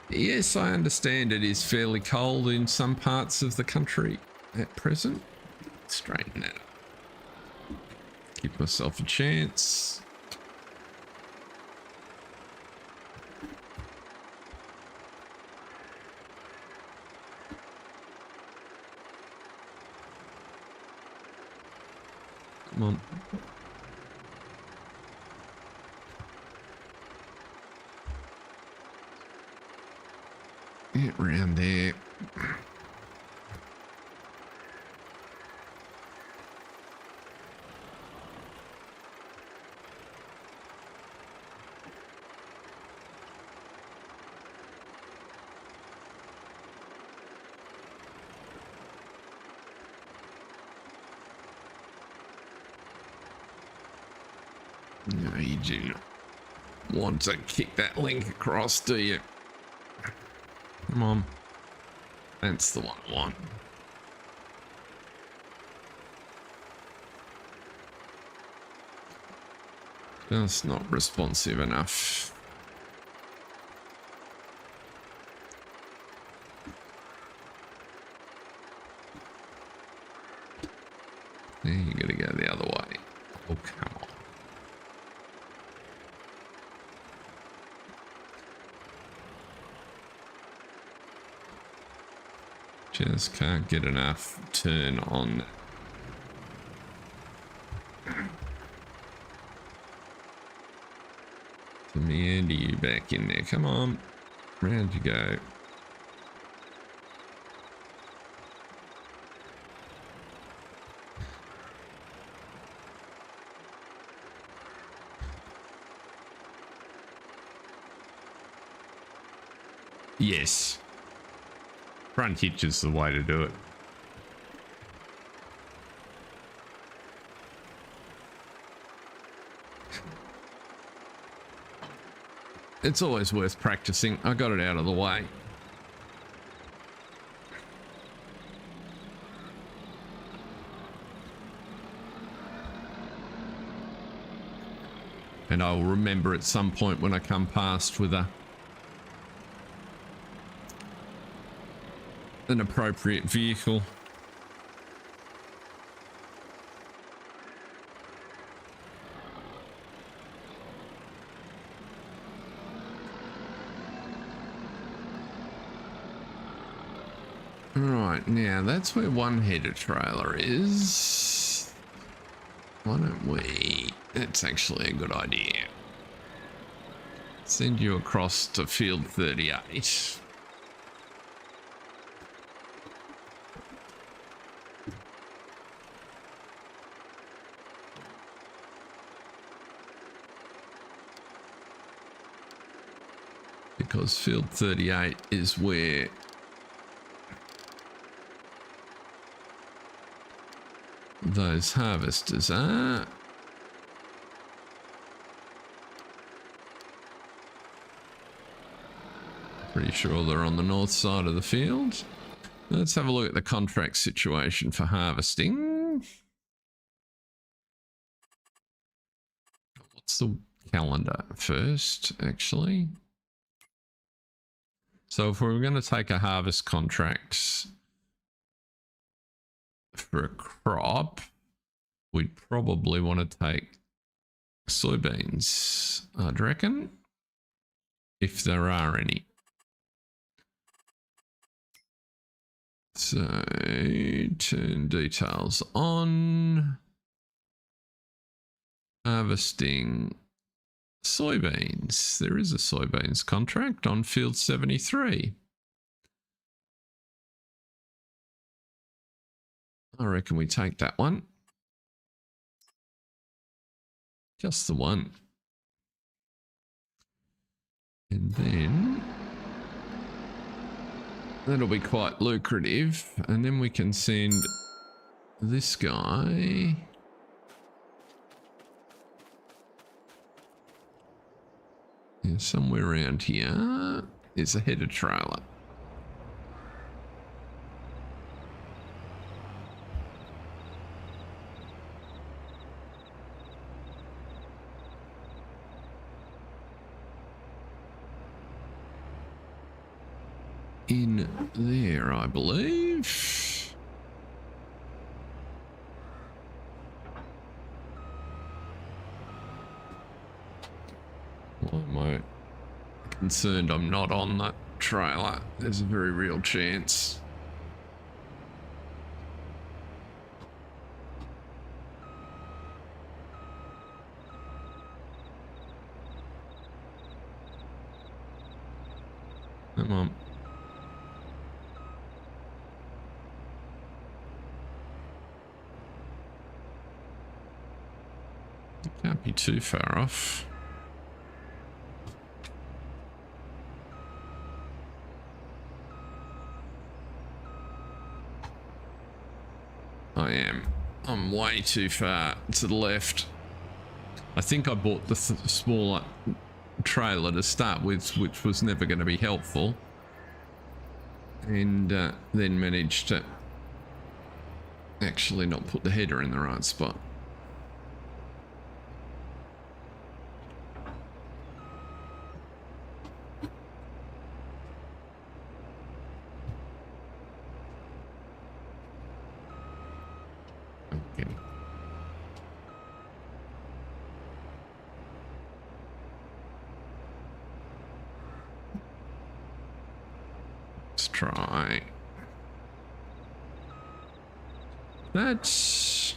Yes, I understand it is fairly cold in some parts of the country at present. Straighten that up. Give myself a chance. Come on. Get round there. No, you do not want to kick that link across, do you? Come on. That's the one I want. Just not responsive enough. Yeah, you gotta go the other way. Oh, come on. Just can't get enough turn on. To meander you back in there. Come on. Round you go. Yes. Front hitch is the way to do it. It's always worth practicing. I got it out of the way. And I'll remember at some point when I come past with an appropriate vehicle. Right, now that's where one header trailer is. Why don't we... That's actually a good idea. Send you across to field 38. Because field 38 is where those harvesters are. Pretty sure they're on the north side of the field. Let's have a look at the contract situation for harvesting. What's the calendar first, actually? So if we were going to take a harvest contract for a crop, we'd probably want to take soybeans, I'd reckon, if there are any. So turn details on. Harvesting soybeans. There is a soybeans contract on field 73. I reckon we take that one. Just the one. And then that'll be quite lucrative. And then we can send this guy. Yeah, somewhere around here is a header trailer. In there, I believe. Why am I concerned I'm not on that trailer? There's a very real chance. Come on. You can't be too far off. I am. I'm way too far to the left. I think I bought the smaller trailer to start with, which was never going to be helpful. And then managed to actually not put the header in the right spot. Okay. Let's try. That's...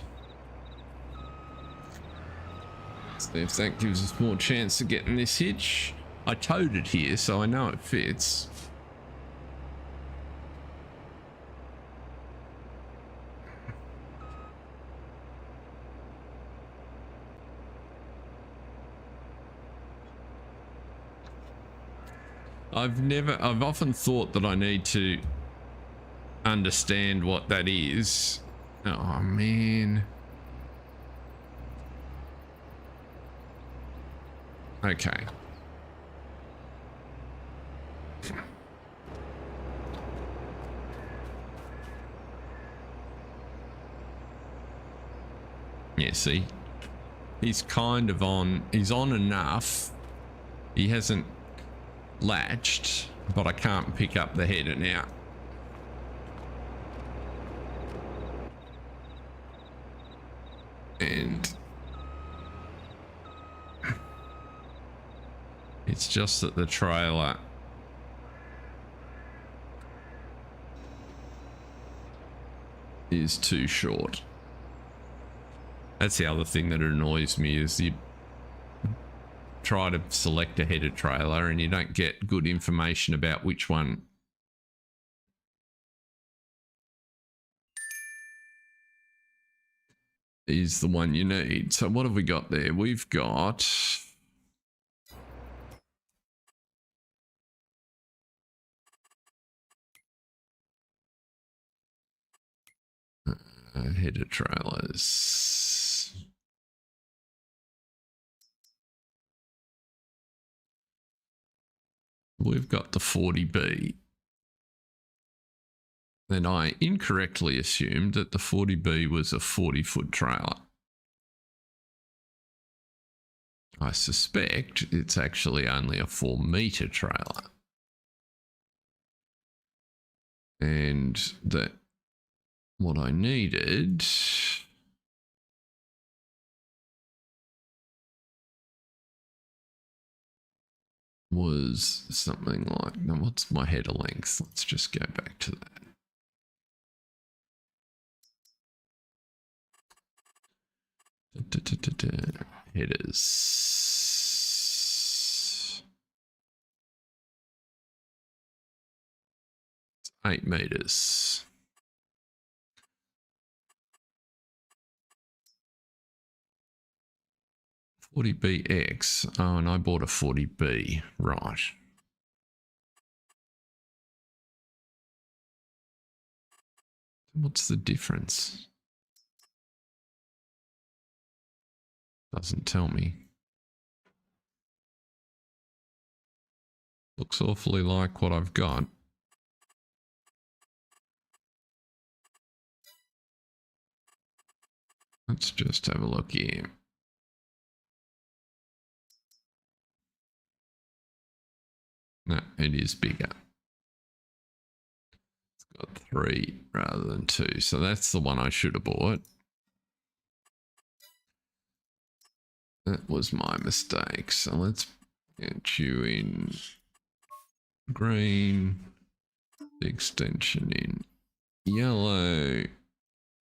see if that gives us more chance of getting this hitch. I towed it here, so I know it fits. I've often thought that I need to understand what that is. Oh man. Okay. Yeah, see? He's kind of on, he's on enough. He hasn't latched, but I can't pick up the header now. And it's just that the trailer is too short. That's the other thing that annoys me, is try to select a header trailer and you don't get good information about which one is the one you need. So what have we got there? We've got header trailers. We've got the 40B. Then I incorrectly assumed that the 40B was a 40-foot trailer. I suspect it's actually only a 4-meter trailer. And that what I needed was something like, now what's my header length? Let's just go back to that. Headers. 8 meters. $40BX. Oh, and I bought a 40B. Right. What's the difference? Doesn't tell me. Looks awfully like what I've got. Let's just have a look here. No, it is bigger. It's got 3 rather than 2. So that's the one I should have bought. That was my mistake. So let's get you in green, the extension in yellow,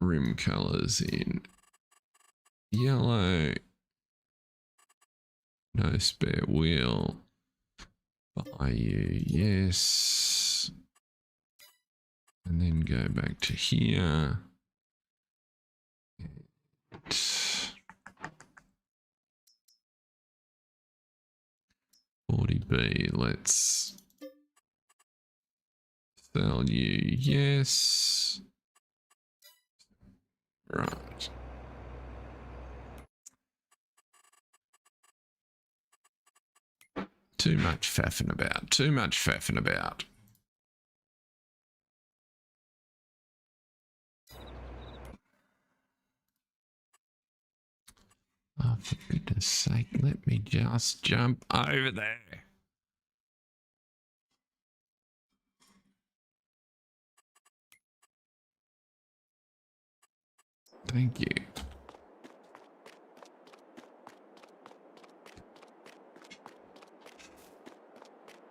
rim colors in yellow, no spare wheel, buy you, yes, and then go back to here. 40B, let's sell you, yes. Right. Too much faffing about, too much faffing about. Oh, for goodness sake, let me just jump over there. Thank you.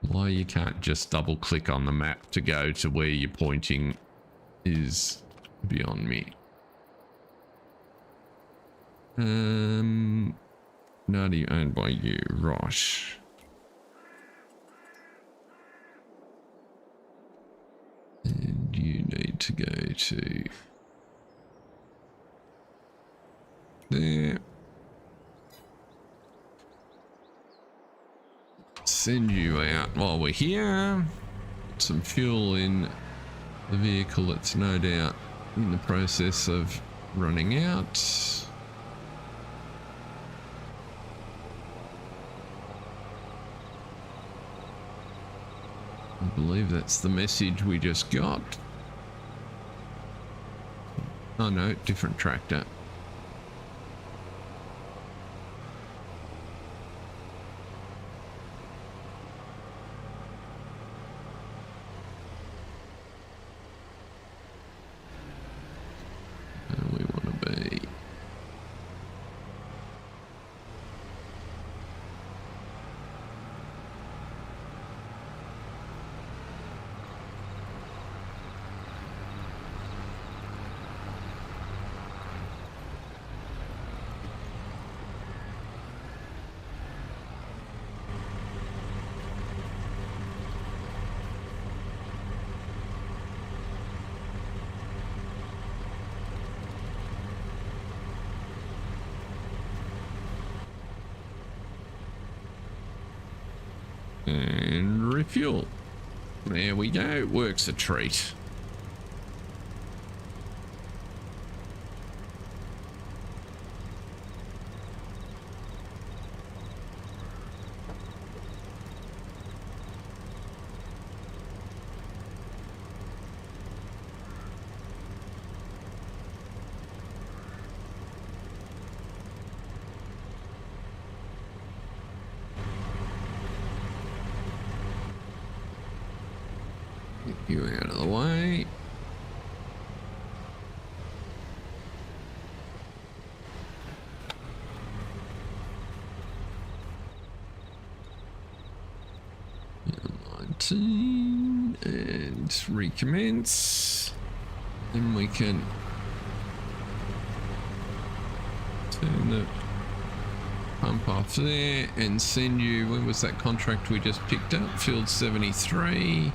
Why you can't just double click on the map to go to where you're pointing is beyond me. Not even owned by you, right. And you need to go to there. Send you out while we're here. Put some fuel in the vehicle that's no doubt in the process of running out. I believe that's the message we just got. Oh no, different tractor. And we want to be And refuel. There we go. Works a treat. You out of the way. Yeah, 19 and recommence. Then we can turn the pump off there and send you. When was that contract we just picked up? Field 73.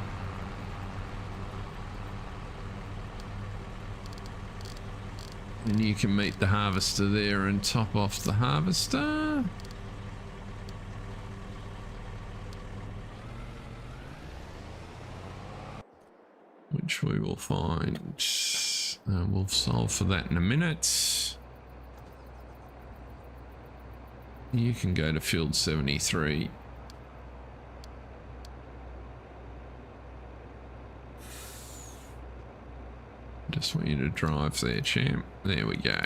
And you can meet the harvester there and top off the harvester. Which we will find. We'll solve for that in a minute. You can go to field 73. Just want you to drive there, champ. There we go.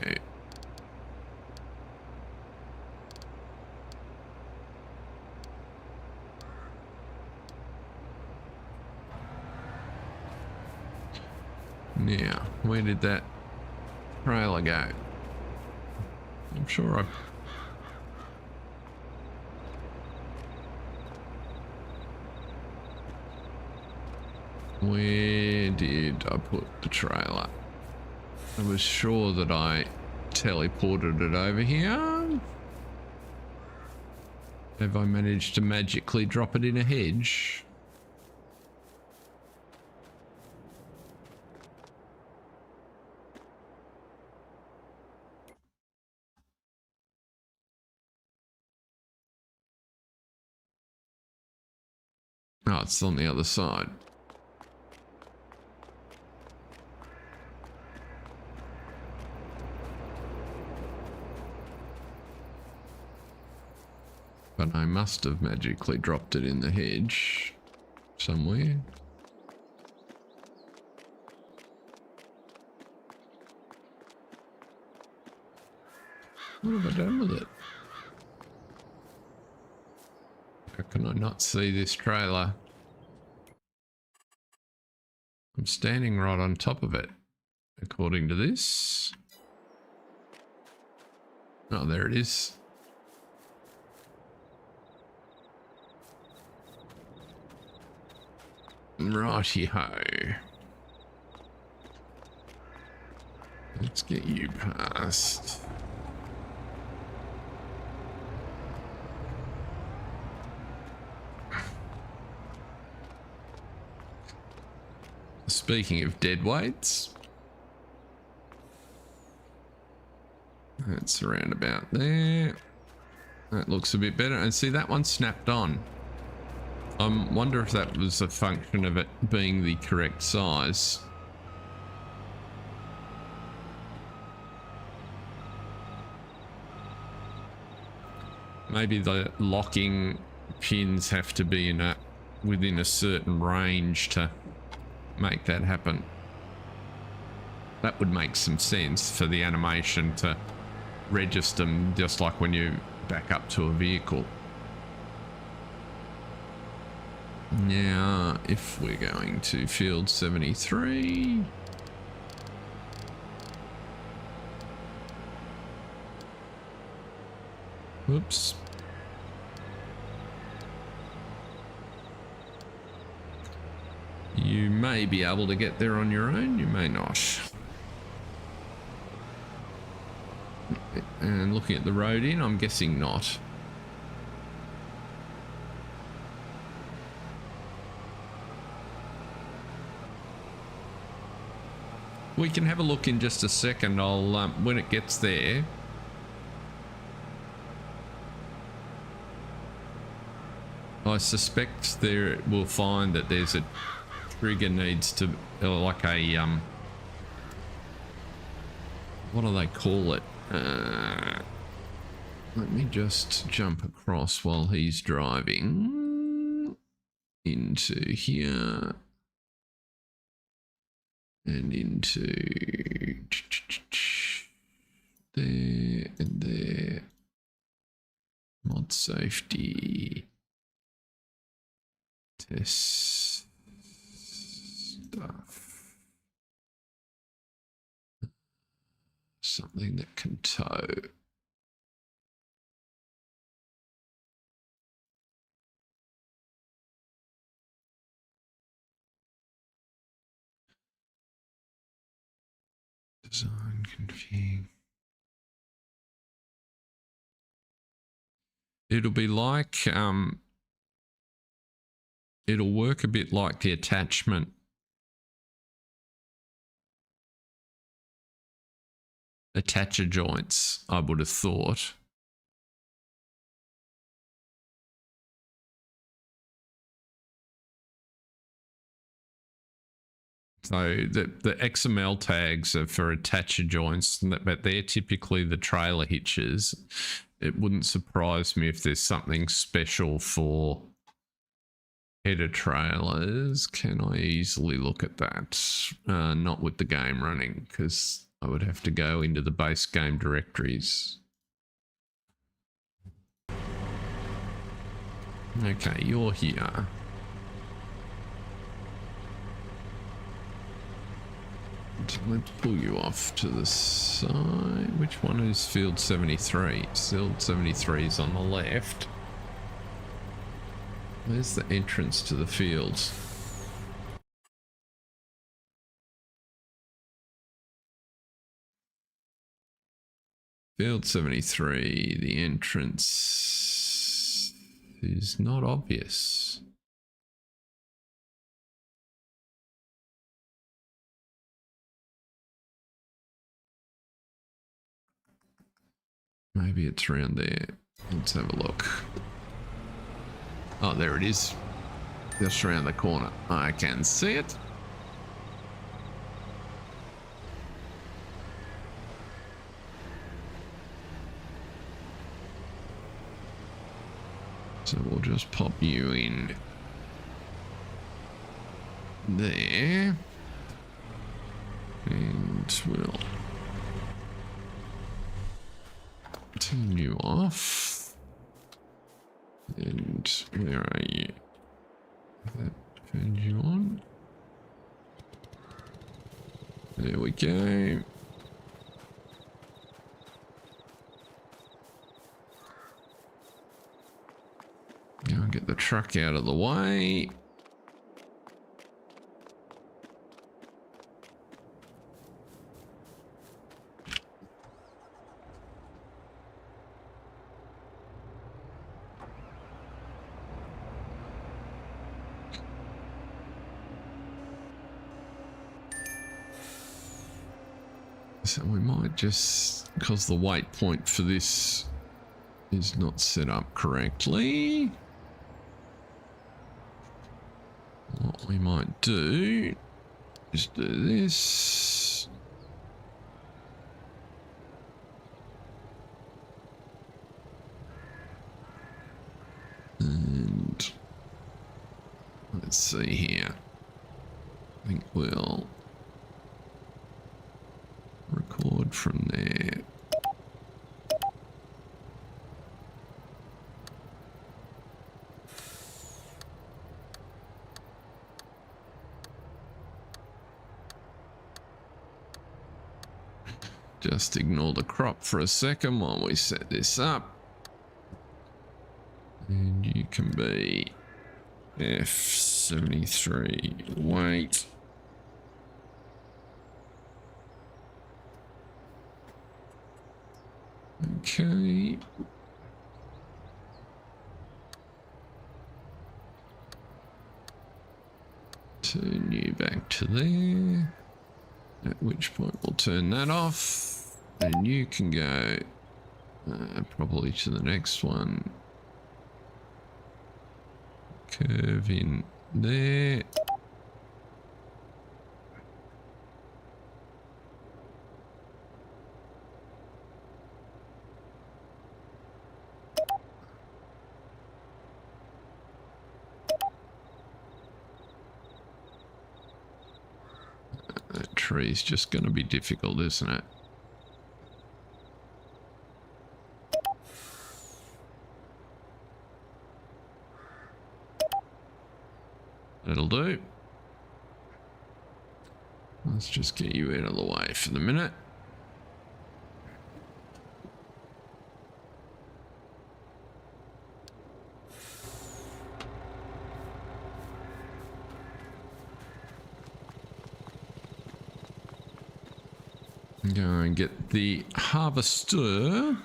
Now, where did that trailer go? I'm sure I... Where did I put the trailer? I was sure that I teleported it over here. Have I managed to magically drop it in a hedge? Oh, it's on the other side. But I must have magically dropped it in the hedge somewhere. What have I done with it? How can I not see this trailer? I'm standing right on top of it, according to this. Oh, there it is. Righty-ho. Let's get you past. Speaking of dead weights, that's around about there. That looks a bit better. And see, that one snapped on. I wonder if that was a function of it being the correct size. Maybe the locking pins have to be within a certain range to make that happen. That would make some sense for the animation to register them, just like when you back up to a vehicle. Now, if we're going to field 73, whoops. You may be able to get there on your own, you may not. And looking at the road in, I'm guessing not. We can have a look in just a second. I'll when it gets there. I suspect there will find that there's a trigger needs to, like a, what do they call it? Let me just jump across while he's driving into here and into there and there. Mod safety. Test stuff. Something that can tow. Design config. It'll be like it'll work a bit like the attachment attacher joints, I would have thought. So the XML tags are for attacher joints, but they're typically the trailer hitches. It wouldn't surprise me if there's something special for header trailers. Can I easily look at that? Not with the game running, because I would have to go into the base game directories. Okay, you're here. So let's pull you off to the side. Which one is field 73? Field 73 is on the left. Where's the entrance to the fields? Field 73, the entrance is not obvious. Maybe it's around there. Let's have a look. Oh, there it is. Just around the corner. I can see it. So we'll just pop you in there. And we'll turn you off. And where are you? That turned you on. There we go. Now get the truck out of the way. So we might just, because the weight point for this is not set up correctly, what we might do is do this. And let's see here. I think we'll record from there. Just ignore the crop for a second while we set this up. And you can be F73 weight. Okay. Turn you back to there. At which point we'll turn that off. And you can go probably to the next one. Curve in there. That tree's just going to be difficult, isn't it? That'll do. Let's just get you out of the way for the minute. Go and get the harvester.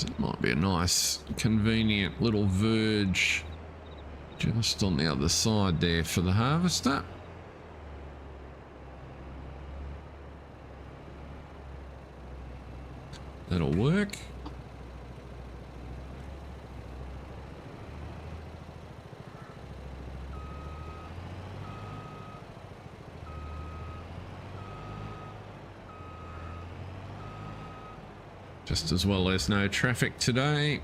It might be a nice, convenient little verge just on the other side there for the harvester. That'll work. Just as well as no traffic today.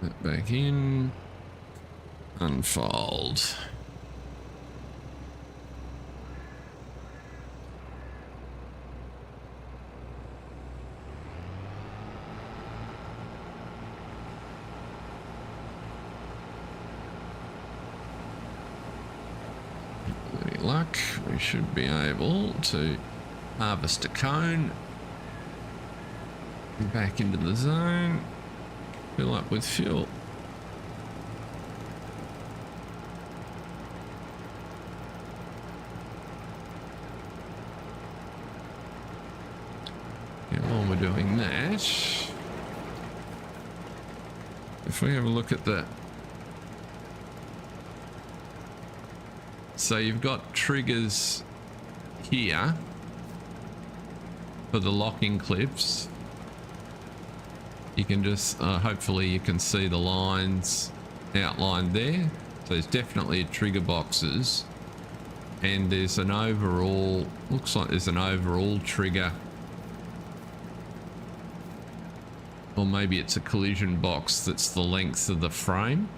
That back in. Unfold. Luck, we should be able to harvest a cone back into the zone, fill up with fuel. And while we're doing that, if we have a look at the, so you've got triggers here for the locking clips. You can just, hopefully you can see the lines outlined there. So there's definitely trigger boxes. And there's an overall, looks like there's an overall trigger. Or maybe it's a collision box that's the length of the frame.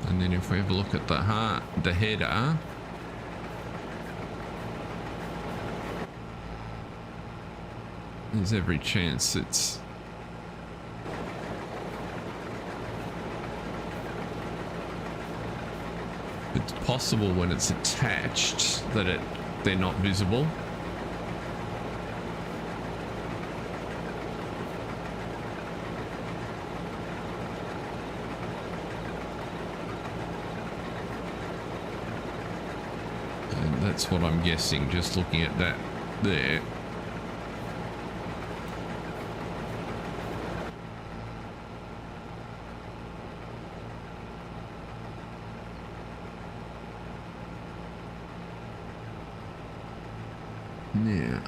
And then if we have a look at the header, there's every chance it's possible when it's attached that they're not visible. That's what I'm guessing, just looking at that there. Yeah.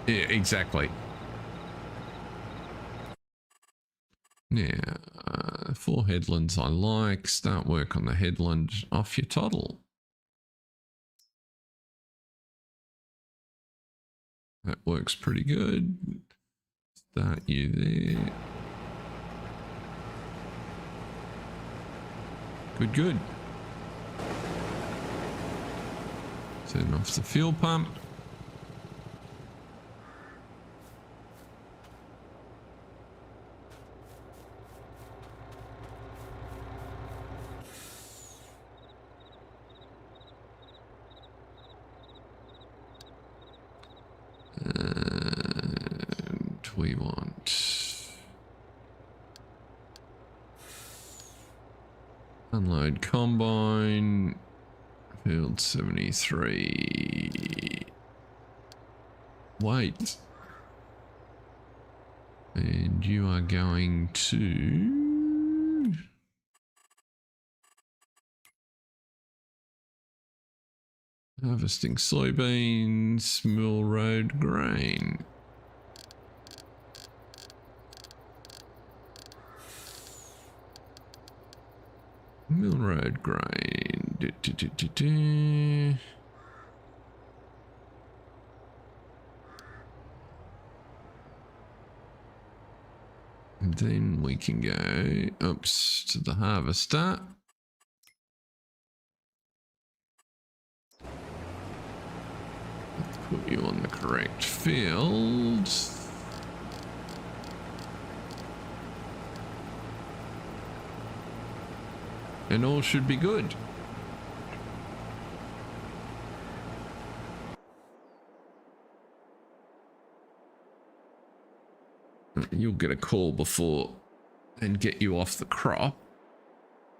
Yeah, exactly. Yeah, 4 headlands I like. Start work on the headland off your toddle. That works pretty good. Start you there. Good, good. Turn off the fuel pump. we want? Unload combine. Field 73. Wait. And you are going to... Harvesting soybeans, Mill Road grain. Mill Road grain. And then we can go, oops, to the harvester. Let's put you on the correct field. And all should be good. You'll get a call before and get you off the crop.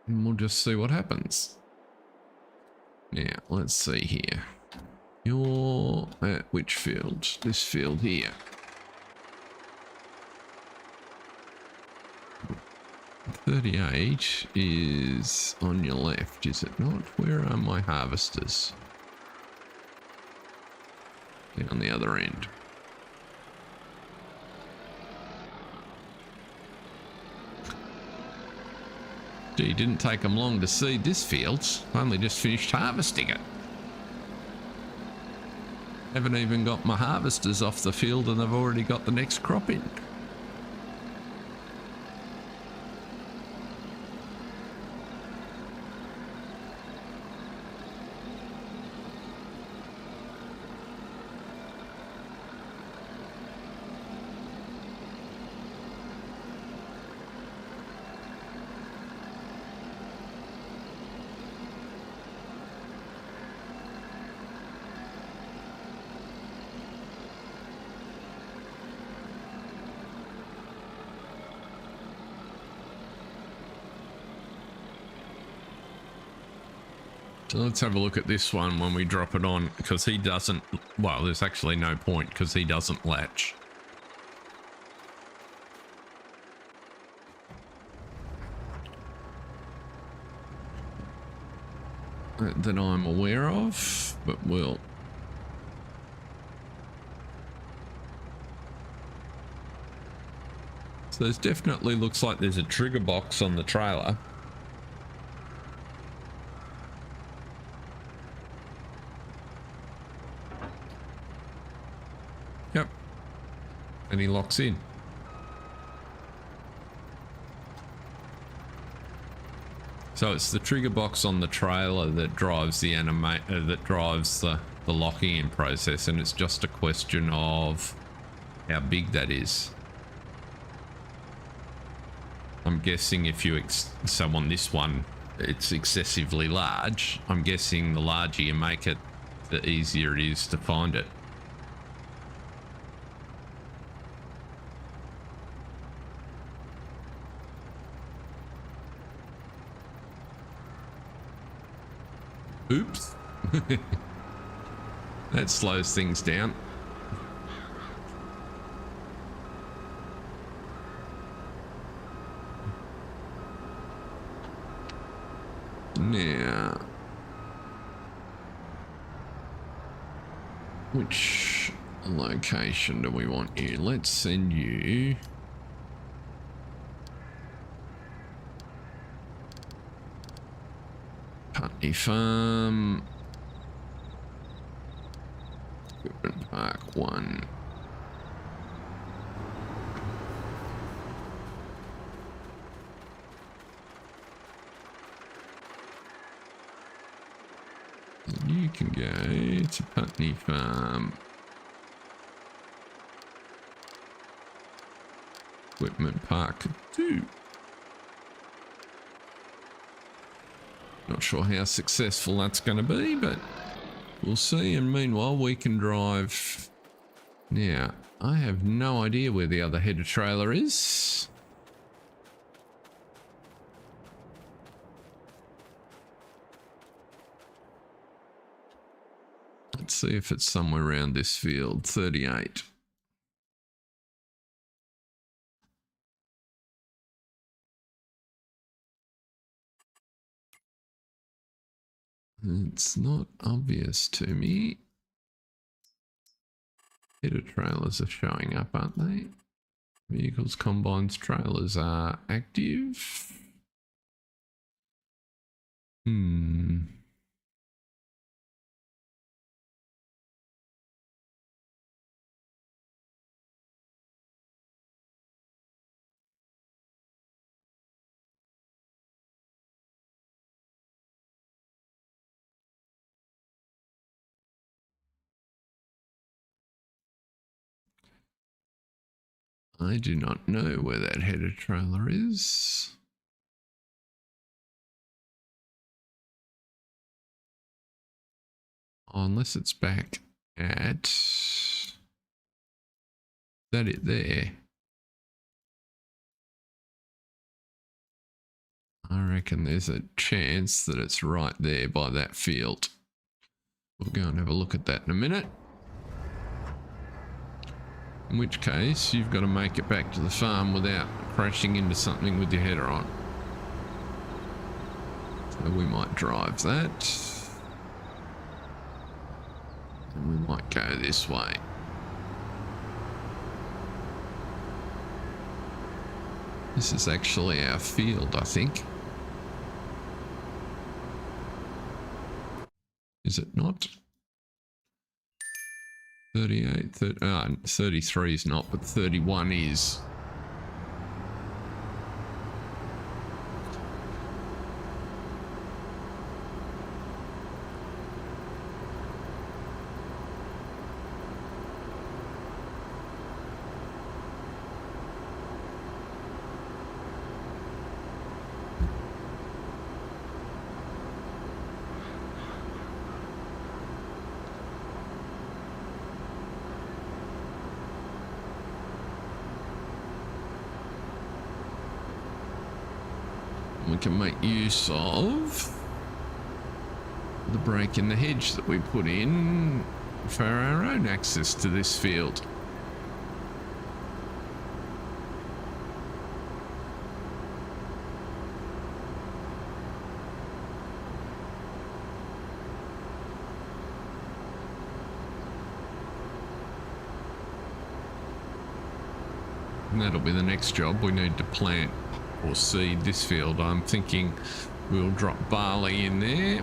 And we'll just see what happens. Now, let's see here. You're at which field? This field here. .38 is on your left, is it not? Where are my harvesters? Down the other end. Gee, didn't take them long to seed this field. Only just finished harvesting it. Haven't even got my harvesters off the field and I've already got the next crop in. So let's have a look at this one when we drop it on, because he doesn't, well, there's actually no point because he doesn't latch. That I'm aware of, but we'll... So there's definitely looks like there's a trigger box on the trailer. Yep. And he locks in. So it's the trigger box on the trailer that drives the the locking in process, and it's just a question of how big that is. I'm guessing if you so on this one, it's excessively large. I'm guessing the larger you make it, the easier it is to find it. Oops. That slows things down. Now, which location do we want you? Let's send you Putney Farm, Equipment Park 1. You can go to Putney Farm, Equipment Park 2. Not sure how successful that's going to be, but we'll see. And meanwhile, we can drive Now, I have no idea where the other header trailer is. Let's see if it's somewhere around this field. 38. It's not obvious to me. Header trailers are showing up, aren't they? Vehicles, combines, trailers are active. I do not know where that header trailer is. Unless it's back at that it there. I reckon there's a chance that it's right there by that field. We'll go and have a look at that in a minute. In which case, you've got to make it back to the farm without crashing into something with your header on. So we might drive that. And we might go this way. This is actually our field, I think. Is it not? 38, 33 is not, but 31 is. We can make use of the break in the hedge that we put in for our own access to this field. And that'll be the next job. We need to plant or seed this field. I'm thinking we'll drop barley in there.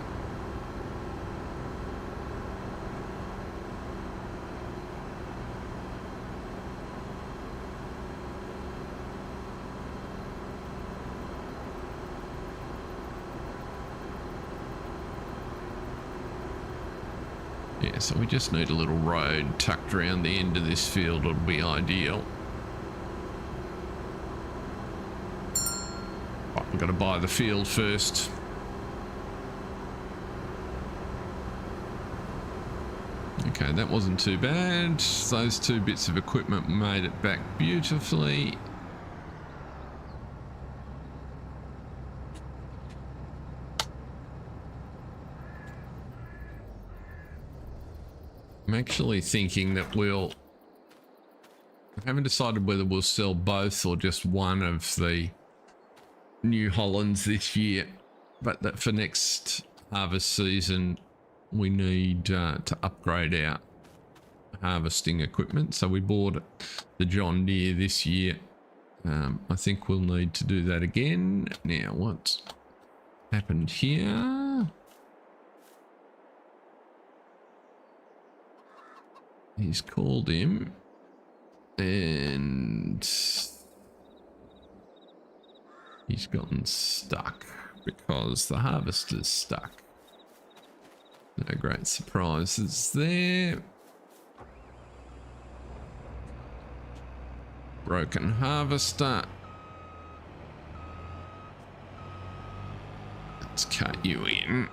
Yeah, so we just need a little road tucked around the end of this field. It'll be ideal. We've got to buy the field first. Okay, that wasn't too bad. Those two bits of equipment made it back beautifully. I'm actually thinking that I haven't decided whether we'll sell both or just one of the New Hollands this year, but that for next harvest season we need to upgrade our harvesting equipment. So we bought the John Deere this year. I think we'll need to do that again. Now what's happened here? He's called him and he's gotten stuck because the harvester's stuck. No great surprises there. Broken harvester. Let's cut you in.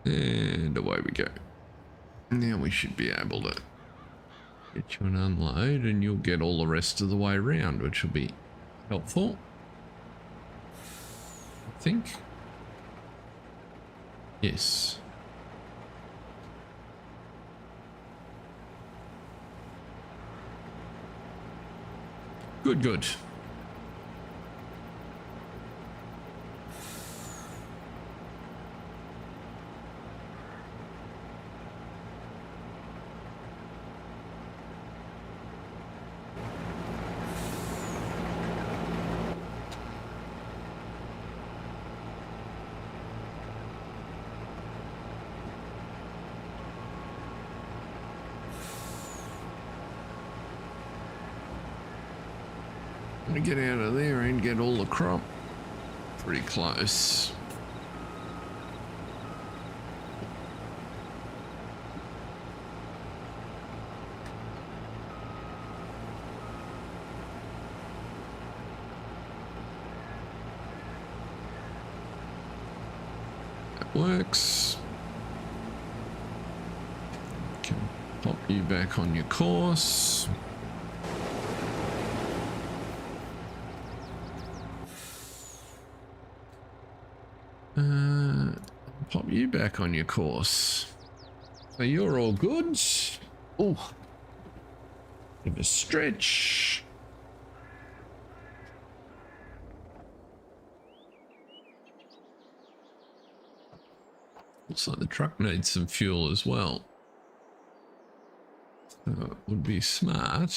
And away we go. Now we should be able to get you an unload and you'll get all the rest of the way around, which will be helpful, I think. Yes. Good, good. To get out of there and get all the crop. Pretty close. That works. Can pop you back on your course. Pop you back on your course. So you're all good. Oh, bit of a stretch. Looks like the truck needs some fuel as well. So it would be smart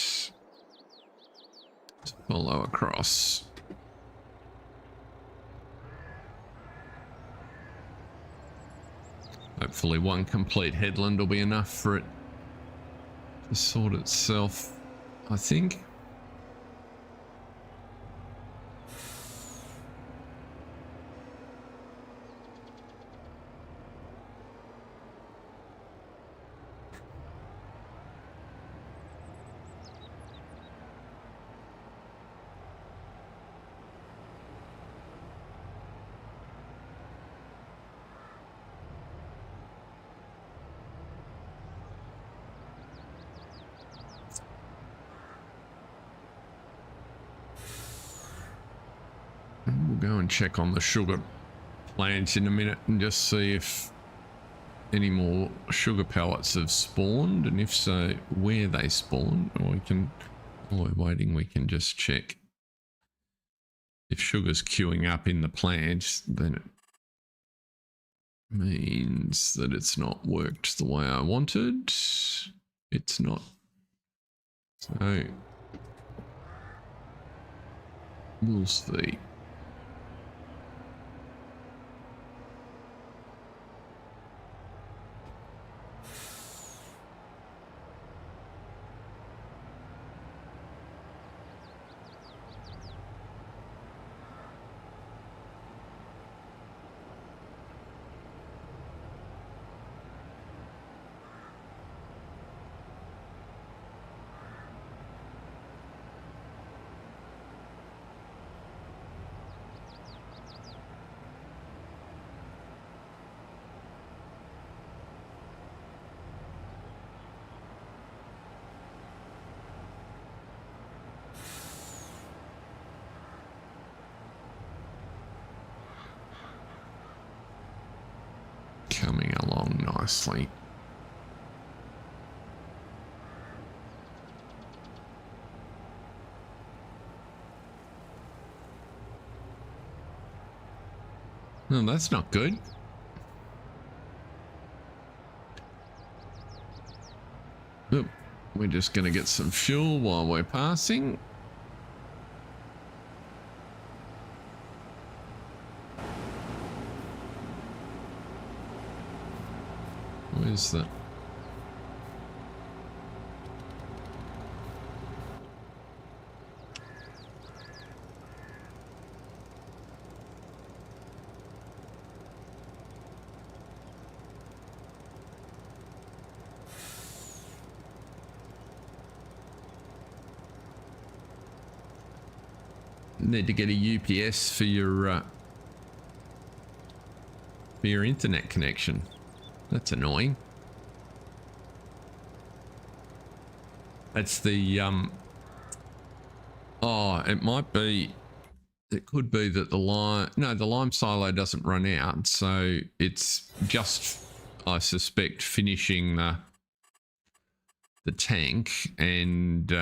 to follow across. Hopefully one complete headland will be enough for it to sort itself, I think. We'll go and check on the sugar plant in a minute and just see if any more sugar pellets have spawned, and if so, where they spawned. Or we can, while we're waiting, we can just check if sugar's queuing up in the plant, then it means that it's not worked the way I wanted. It's not. So we'll see. Coming along nicely. No, that's not good. Oop, we're just going to get some fuel while we're passing. Where's that? Need to get a UPS for your internet connection. That's annoying. That's the oh, it might be, it could be that the lime silo doesn't run out, so it's just, I suspect, finishing the tank, and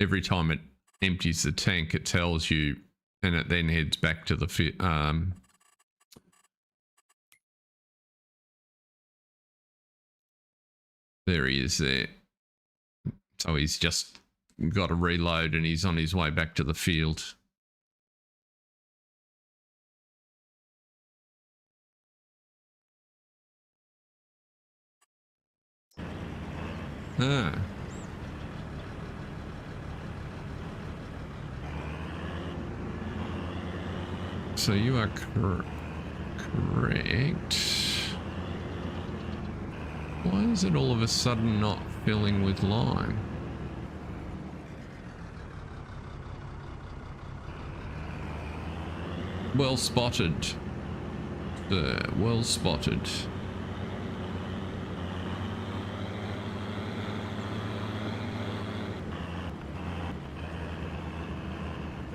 every time it empties the tank, it tells you, and it then heads back to the there he is there. So he's just got to reload and he's on his way back to the field. Ah. So you are correct. Why is it all of a sudden not filling with lime? Well spotted. Well spotted.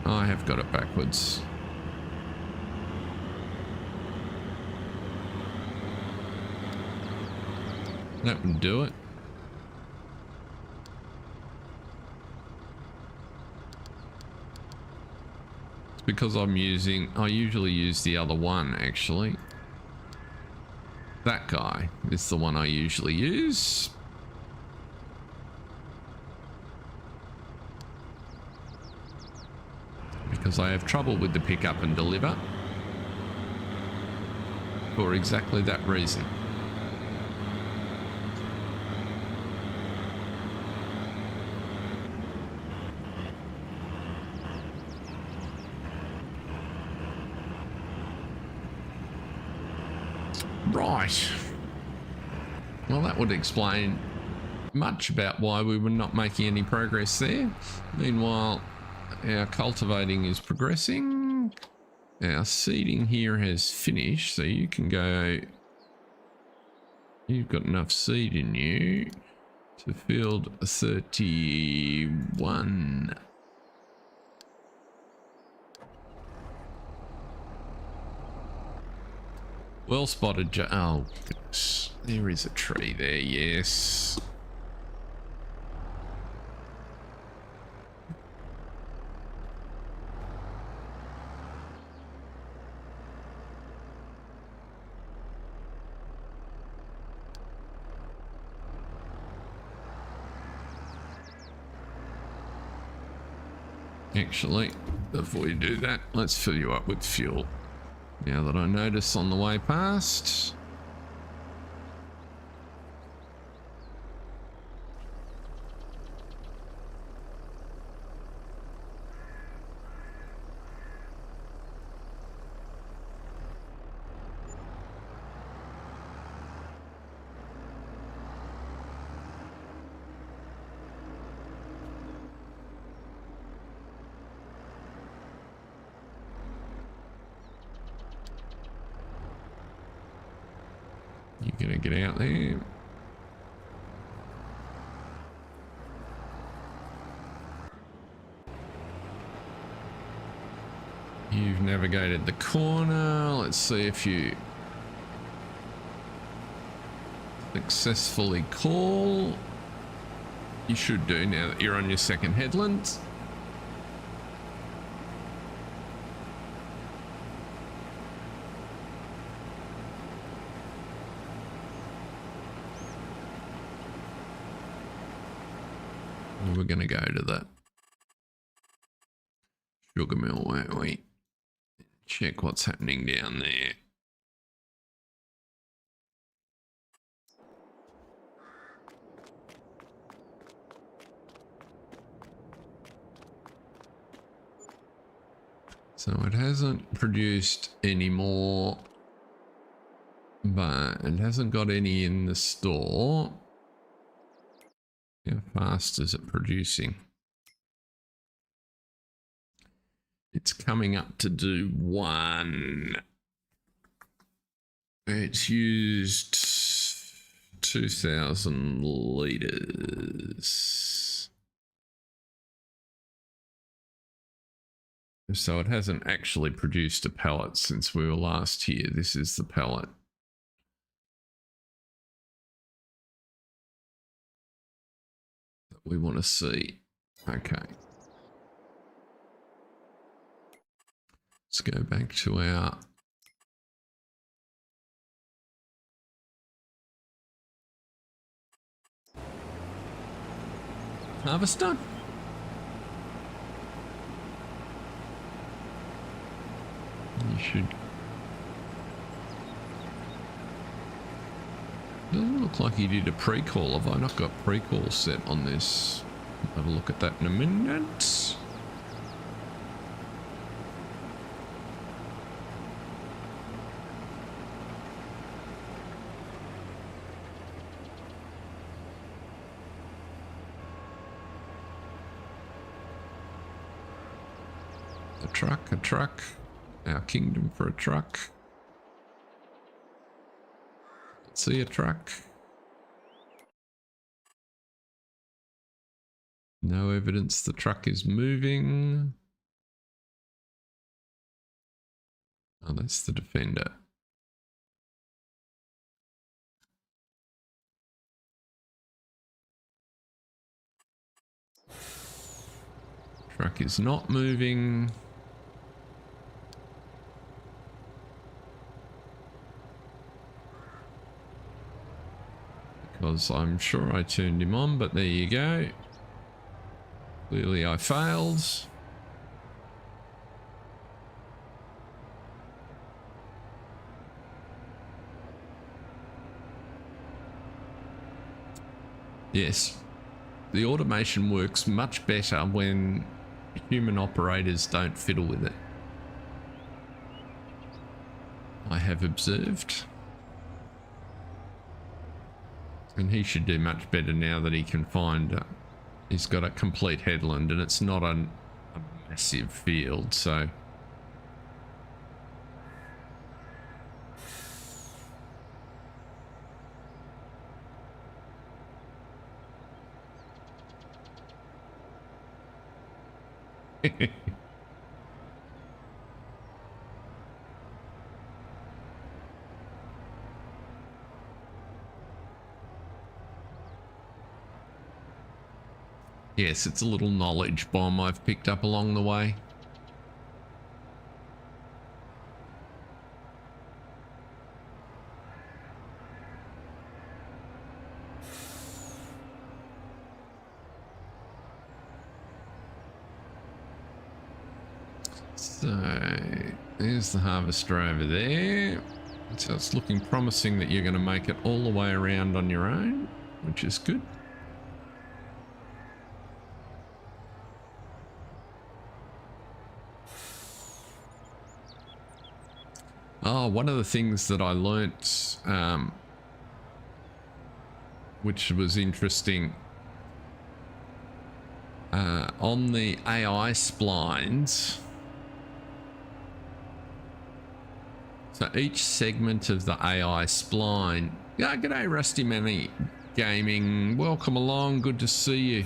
I have got it backwards. That would do it. It's because I usually use the other one, actually. That guy is the one I usually use. Because I have trouble with the pick up and deliver. For exactly that reason. Right. Well, that would explain much about why we were not making any progress there. Meanwhile, our cultivating is progressing. Our seeding here has finished, so you can go. You've got enough seed in you to field 31. Well spotted, oh goodness. There is a tree there, yes. Actually, before you do that, let's fill you up with fuel. Now that I notice on the way past. You're gonna get out there. You've navigated the corner. Let's see if you successfully call. You should do now that you're on your second headland. We're going to go to the sugar mill, won't we? Check what's happening down there. So it hasn't produced any more, but it hasn't got any in the store. How fast is it producing? It's coming up to do 1. It's used 2,000 litres. So it hasn't actually produced a pellet since we were last here. This is the pellet. That we want to see. Okay. Let's go back to our harvester. You should. Doesn't look like he did a pre-call. Have I not got pre-call set on this? Have a look at that in a minute. A truck. Our kingdom for a truck. Let's see a truck. No evidence the truck is moving. Oh, that's the Defender. Truck is not moving. Because I'm sure I turned him on, but there you go. Clearly I failed. Yes, the automation works much better when human operators don't fiddle with it. I have observed. And he should do much better now that he can find, he's got a complete headland and it's not a massive field, so. Yes, it's a little knowledge bomb I've picked up along the way. So, there's the harvester over there. So it's looking promising that you're going to make it all the way around on your own, which is good. Oh, one of the things that I learnt, which was interesting, on the AI splines, so each segment of the AI spline, yeah, g'day Rusty Manny Gaming, welcome along, good to see you.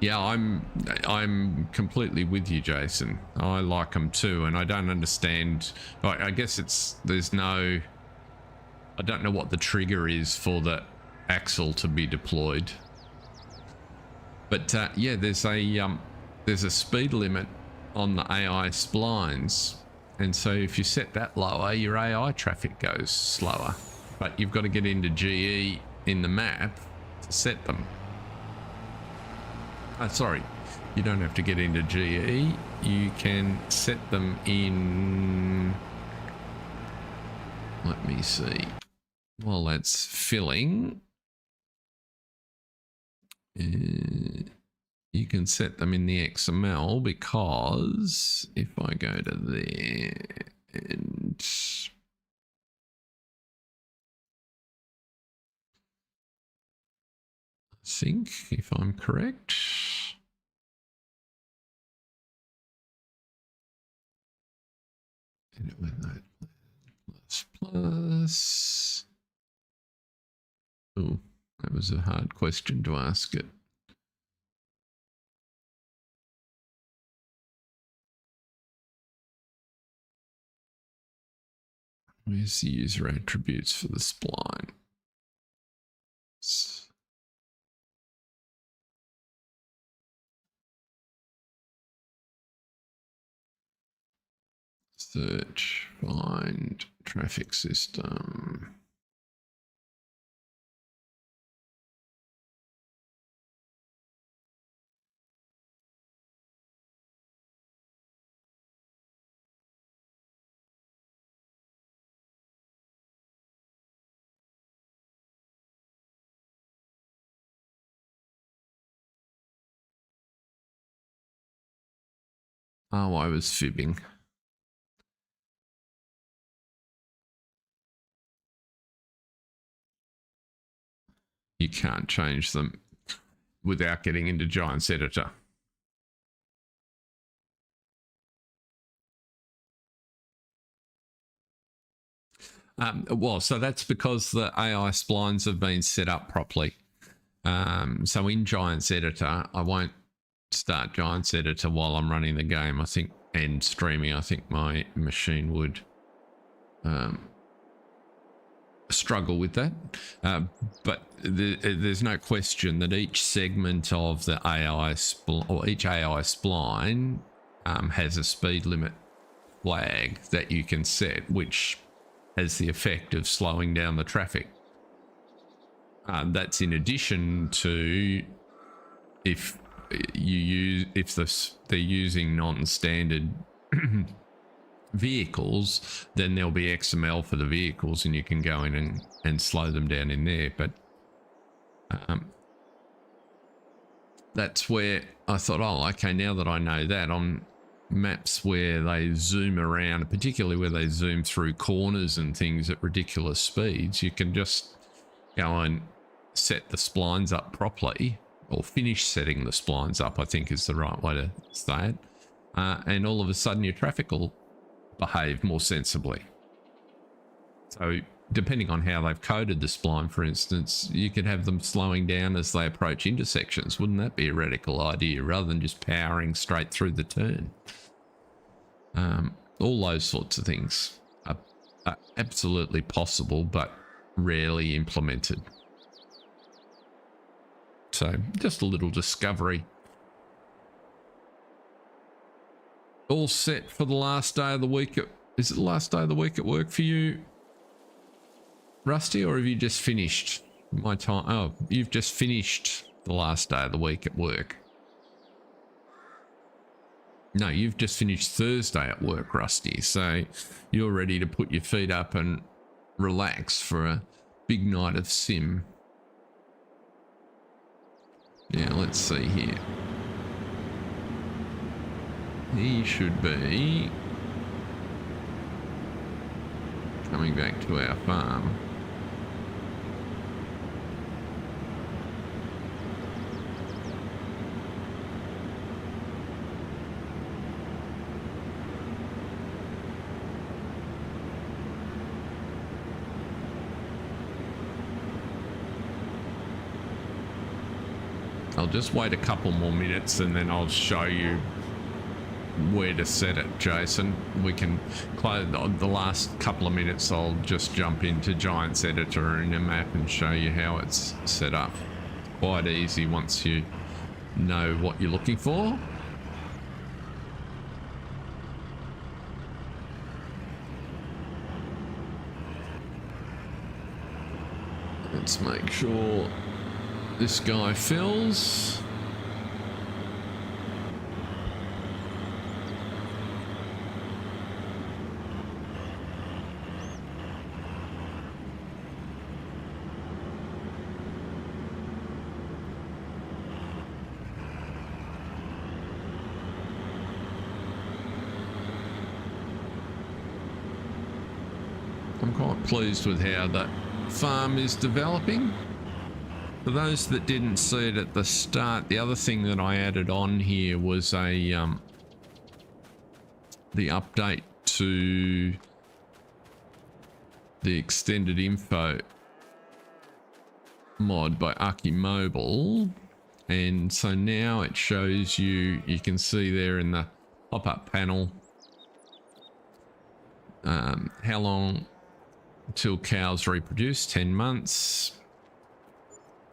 Yeah, I'm completely with you, Jason. I like them too, and I don't understand. I guess there's no. I don't know what the trigger is for the axle to be deployed. But yeah, there's a speed limit on the AI splines, and so if you set that lower, your AI traffic goes slower. But you've got to get into GE in the map to set them. Sorry, you don't have to get into GE. You can set them in. Let me see. While that's filling, you can set them in the XML, because if I go to there and I think if I'm correct, Get it with that plus. Oh, that was a hard question to ask it. Where's the user attributes for the spline? Search, find, traffic system. Oh, I was fibbing. You can't change them without getting into Giants Editor. Well, so that's because the AI splines have been set up properly. So in Giants Editor, I won't start Giants Editor while I'm running the game, I think, and streaming. I think my machine would struggle with that. But there's no question that each segment of the AI or each AI spline has a speed limit flag that you can set, which has the effect of slowing down the traffic. That's in addition to if they're using non-standard vehicles, then there'll be XML for the vehicles and you can go in and slow them down in there. But that's where I thought, oh, okay, now that I know that, on maps where they zoom around, particularly where they zoom through corners and things at ridiculous speeds, you can just go and set the splines up properly, or finish setting the splines up, I think is the right way to say it. And all of a sudden your traffic will behave more sensibly. So depending on how they've coded the spline, for instance, you could have them slowing down as they approach intersections. Wouldn't that be a radical idea, rather than just powering straight through the turn? All those sorts of things are absolutely possible, but rarely implemented. So just a little discovery. All set for the last day of the week. Is it the last day of the week at work for you, Rusty, or have you just finished my time? Oh, you've just finished the last day of the week at work. No, you've just finished Thursday at work, Rusty. So you're ready to put your feet up and relax for a big night of sim. Yeah, let's see here. He should be coming back to our farm. I'll just wait a couple more minutes and then I'll show you where to set it, Jason. We can close the last couple of minutes. I'll just jump into Giants Editor in a map and show you how it's set up. Quite easy once you know what you're looking for. Let's make sure this guy fills. I'm quite pleased with how that farm is developing. For those that didn't see it at the start, the other thing that I added on here was the update to the extended info mod by Aki Mobile, and so now it shows you can see there in the pop-up panel how long till cows reproduce. 10 months.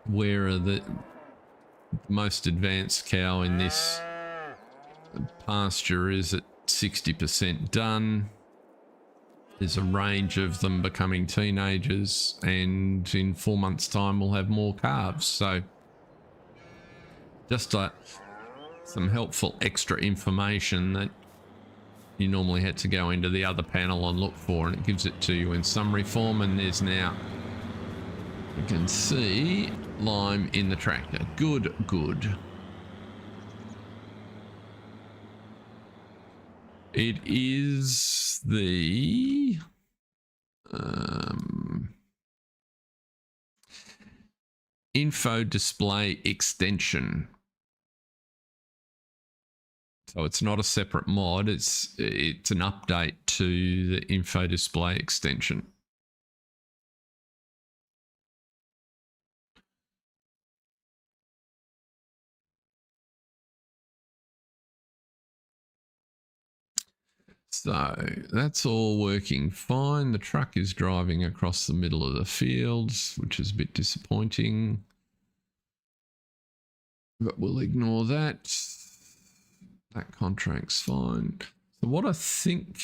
Where are the most advanced cow in this pasture is at 60% done. There's a range of them becoming teenagers, and in 4 months' time we'll have more calves. So just some helpful extra information that you normally had to go into the other panel and look for, and it gives it to you in summary form. And there's now, you can see lime in the tractor. Good. It is the info display extension. So it's not a separate mod, it's an update to the info display extension. So that's all working fine. The truck is driving across the middle of the fields, which is a bit disappointing, but we'll ignore that. That contract's fine. So what I think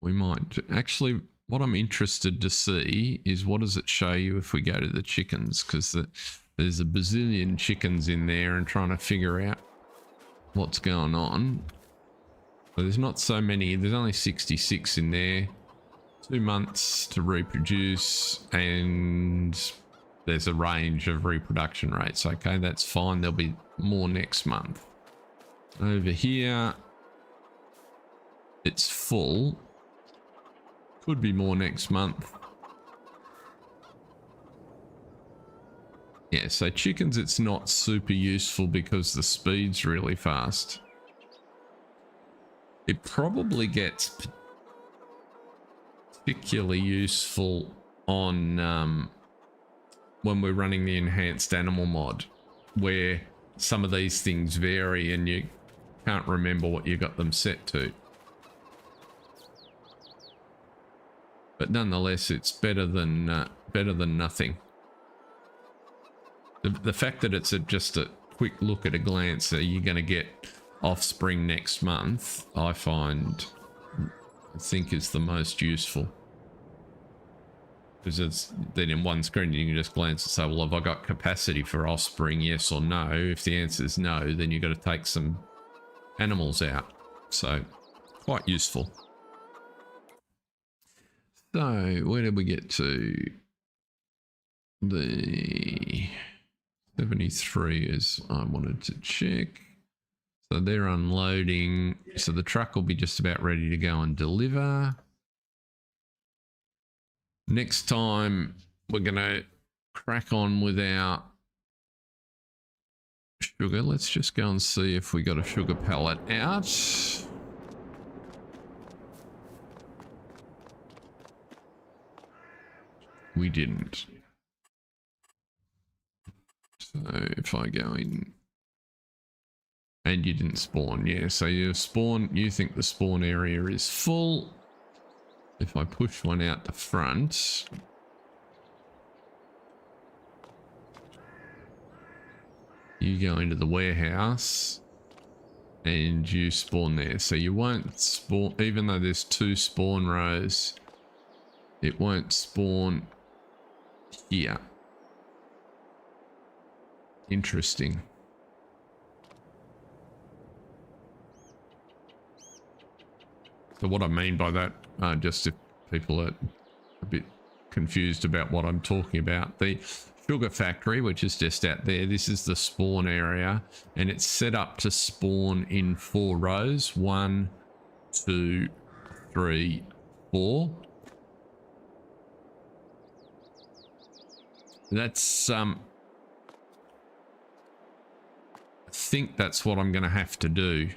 we might do, actually, what I'm interested to see is what does it show you if we go to the chickens, because there's a bazillion chickens in there, and trying to figure out what's going on. So there's not so many, there's only 66 in there. 2 months to reproduce, and there's a range of reproduction rates. Okay, that's fine. There'll be more next month. Over here, it's full. Could be more next month. Yeah, so chickens, it's not super useful because the speed's really fast. It probably gets particularly useful on when we're running the enhanced animal mod, where some of these things vary and you can't remember what you got them set to. But nonetheless, it's better than nothing. The fact that it's just a quick look at a glance, are you going to get offspring next month, I think is the most useful. Because it's then in one screen you can just glance and say, well, have I got capacity for offspring, yes or no? If the answer is no, then you've got to take some animals out. So quite useful. So where did we get to? The 73 is I wanted to check. So they're unloading. So the truck will be just about ready to go and deliver. Next time we're going to crack on with our sugar. Let's just go and see if we got a sugar pallet out. We didn't. So if I go in, and you didn't spawn, yeah, so you think the spawn area is full. If I push one out the front, you go into the warehouse and you spawn there. So you won't spawn, even though there's 2 spawn rows, it won't spawn here. Interesting. So what I mean by that, just if people are a bit confused about what I'm talking about, the sugar factory, which is just out there, this is the spawn area, and it's set up to spawn in 4 rows. 1, 2, 3, 4. That's I think that's what I'm going to have to do.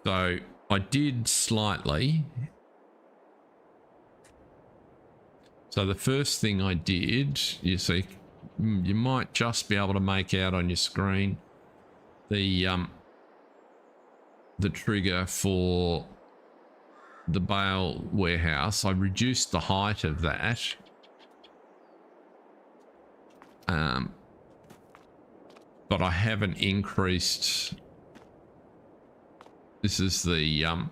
So I did slightly. So the first thing I did, you see, you might just be able to make out on your screen the trigger for the bale warehouse. I reduced the height of that. But I haven't increased. This is the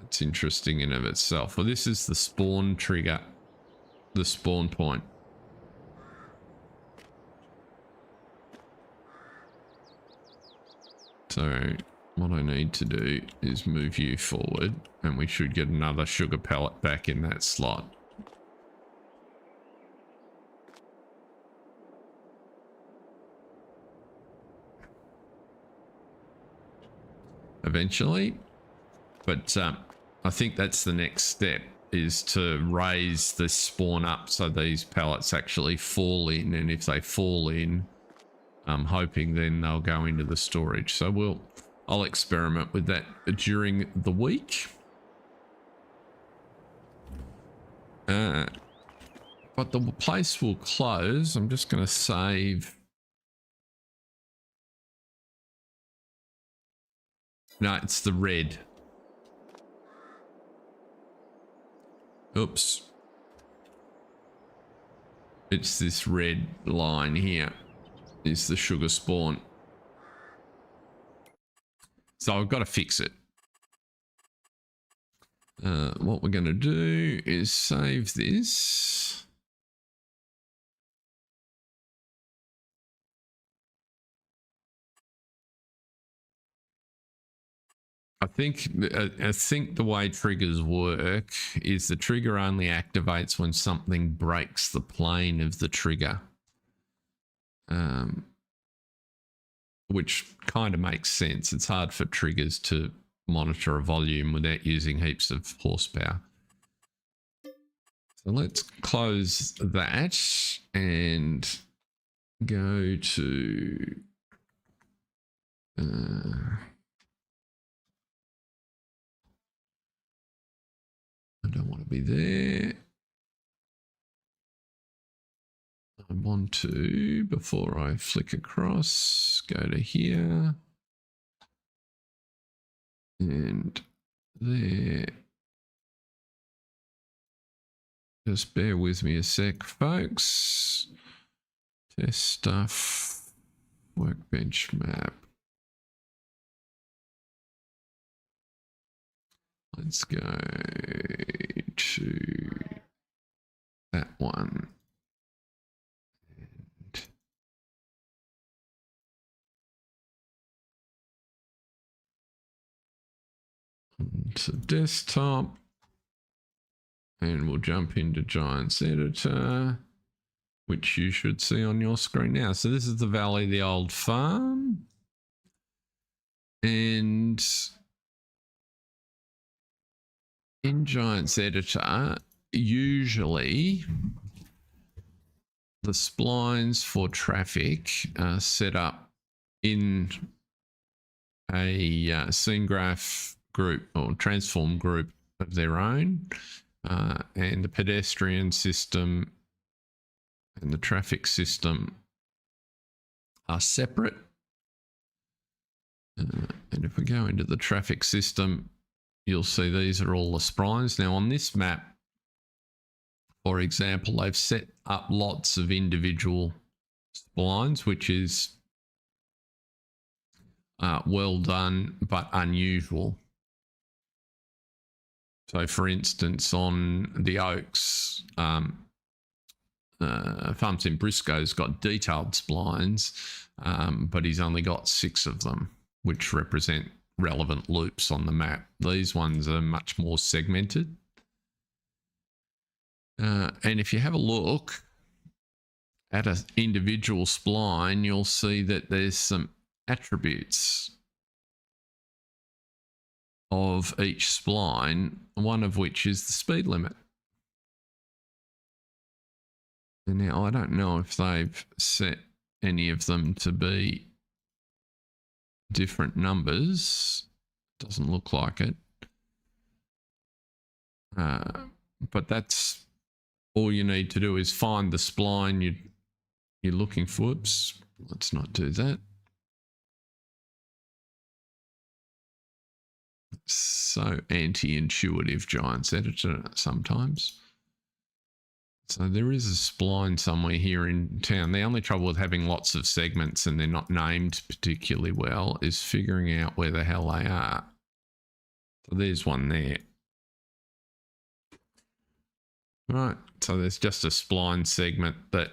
it's interesting in of itself. Well, this is the spawn trigger, the spawn point. So what I need to do is move you forward, and we should get another sugar pellet back in that slot. Eventually, but I think that's the next step, is to raise the spawn up so these pellets actually fall in, and if they fall in, I'm hoping then they'll go into the storage. So I'll experiment with that during the week. But the place will close. I'm just going to save. No, it's the red. Oops. It's this red line here. Is the sugar spawn. So I've got to fix it. What we're going to do is save this. I think the way triggers work is the trigger only activates when something breaks the plane of the trigger. Which kind of makes sense. It's hard for triggers to monitor a volume without using heaps of horsepower. So let's close that and go to I don't want to be there. I want to, before I flick across, go to here and there. Just bear with me a sec, folks. Test stuff, workbench map. Let's go to that one. To desktop, and we'll jump into Giants Editor, which you should see on your screen now. So this is the Valley of the Old Farm, and in Giants Editor, usually the splines for traffic are set up in a scene graph group or transform group of their own, and the pedestrian system and the traffic system are separate. And if we go into the traffic system, you'll see these are all the splines. Now on this map, for example, they've set up lots of individual splines, which is well done but unusual. So for instance, on the Oaks, Farm Sim Brisco's got detailed splines, but he's only got 6 of them, which represent relevant loops on the map. These ones are much more segmented. And if you have a look at an individual spline, you'll see that there's some attributes of each spline, one of which is the speed limit. And now I don't know if they've set any of them to be different numbers. Doesn't look like it. But that's all you need to do is find the spline you're looking for. Oops, let's not do that. So anti-intuitive Giants Editor sometimes. So there is a spline somewhere here in town. The only trouble with having lots of segments and they're not named particularly well is figuring out where the hell they are. So there's one there. Right, so there's just a spline segment that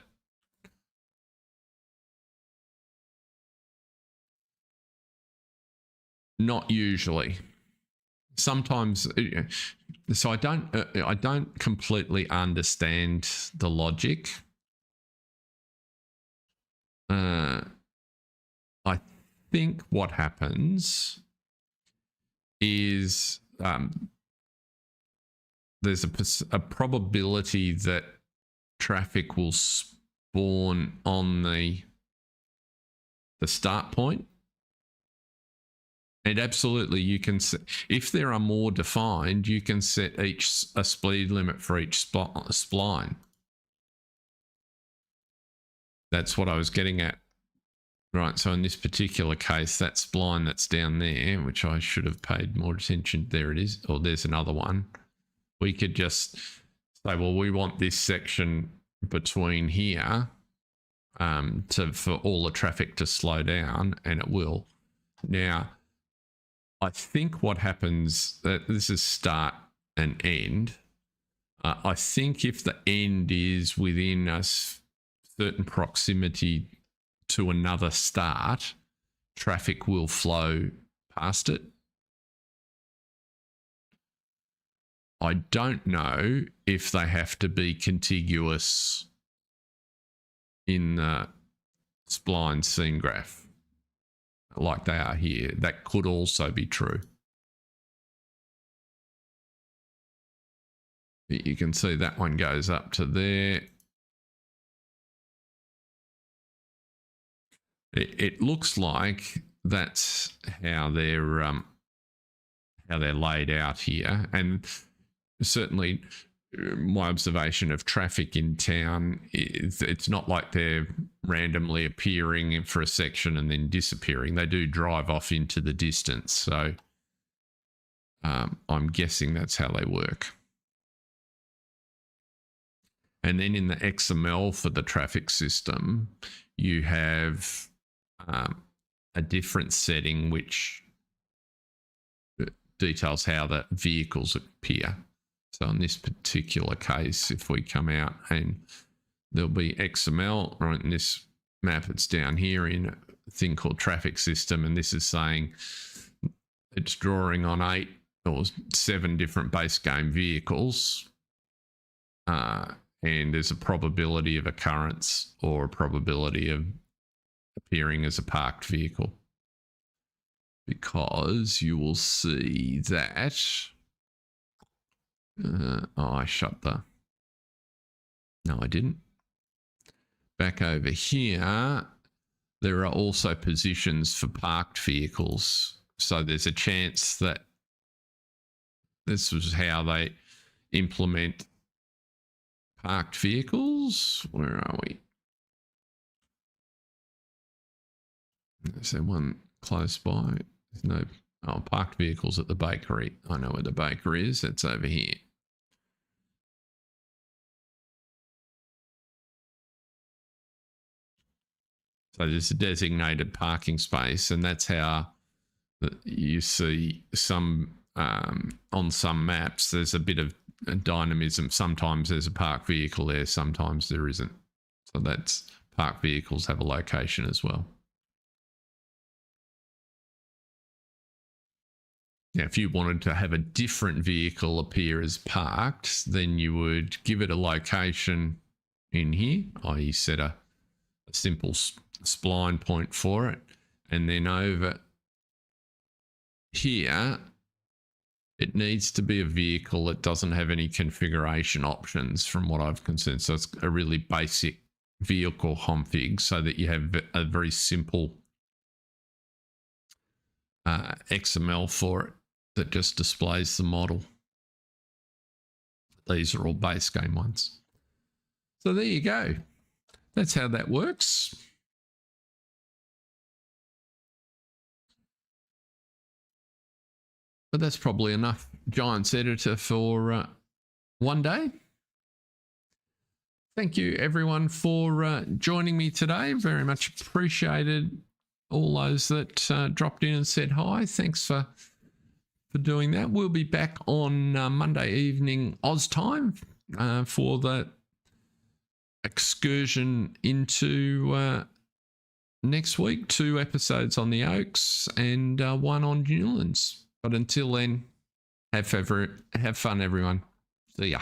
not usually. Sometimes, so I don't completely understand the logic. I think what happens is there's a probability that traffic will spawn on the start point. And absolutely, you can set, if there are more defined, you can set a speed limit for each spline. That's what I was getting at. Right, so in this particular case, that spline that's down there, which I should have paid more attention, there it is, or there's another one. We could just say, well, we want this section between here for all the traffic to slow down, and it will. Now, I think what happens, this is start and end. I think if the end is within a certain proximity to another start, traffic will flow past it. I don't know if they have to be contiguous in the spline scene graph like they are here. That could also be true. You can see that one goes up to there. It looks like that's how they're laid out here, and certainly my observation of traffic in town is it's not like they're randomly appearing for a section and then disappearing. They do drive off into the distance. So I'm guessing that's how they work. And then in the XML for the traffic system, you have a different setting which details how the vehicles appear. So in this particular case, if we come out and there'll be XML, right, in this map, it's down here in a thing called traffic system, and this is saying it's drawing on 8 or 7 different base game vehicles, and there's a probability of occurrence or a probability of appearing as a parked vehicle, because you will see that I shut the... No, I didn't. Back over here, there are also positions for parked vehicles. So there's a chance that this was how they implement parked vehicles. Where are we? Is there one close by? There's no... Oh, parked vehicles at the bakery. I know where the bakery is. It's over here. So there's a designated parking space, and that's how you see some on some maps. There's a bit of dynamism. Sometimes there's a parked vehicle there, sometimes there isn't. So that's parked vehicles have a location as well. Now, if you wanted to have a different vehicle appear as parked, then you would give it a location in here, i.e. set a simple spline point for it. And then over here, it needs to be a vehicle that doesn't have any configuration options from what I've considered. So it's a really basic vehicle config so that you have a very simple XML for it that just displays the model. These are all base game ones. So there you go. That's how that works. But that's probably enough Giants Editor for one day. Thank you everyone for joining me today. Very much appreciated all those that dropped in and said hi. Thanks for doing that. We'll be back on Monday evening Oz time for the excursion into next week. 2 episodes on the Oaks and 1 on Newlands. But until then, have fun, everyone. See ya.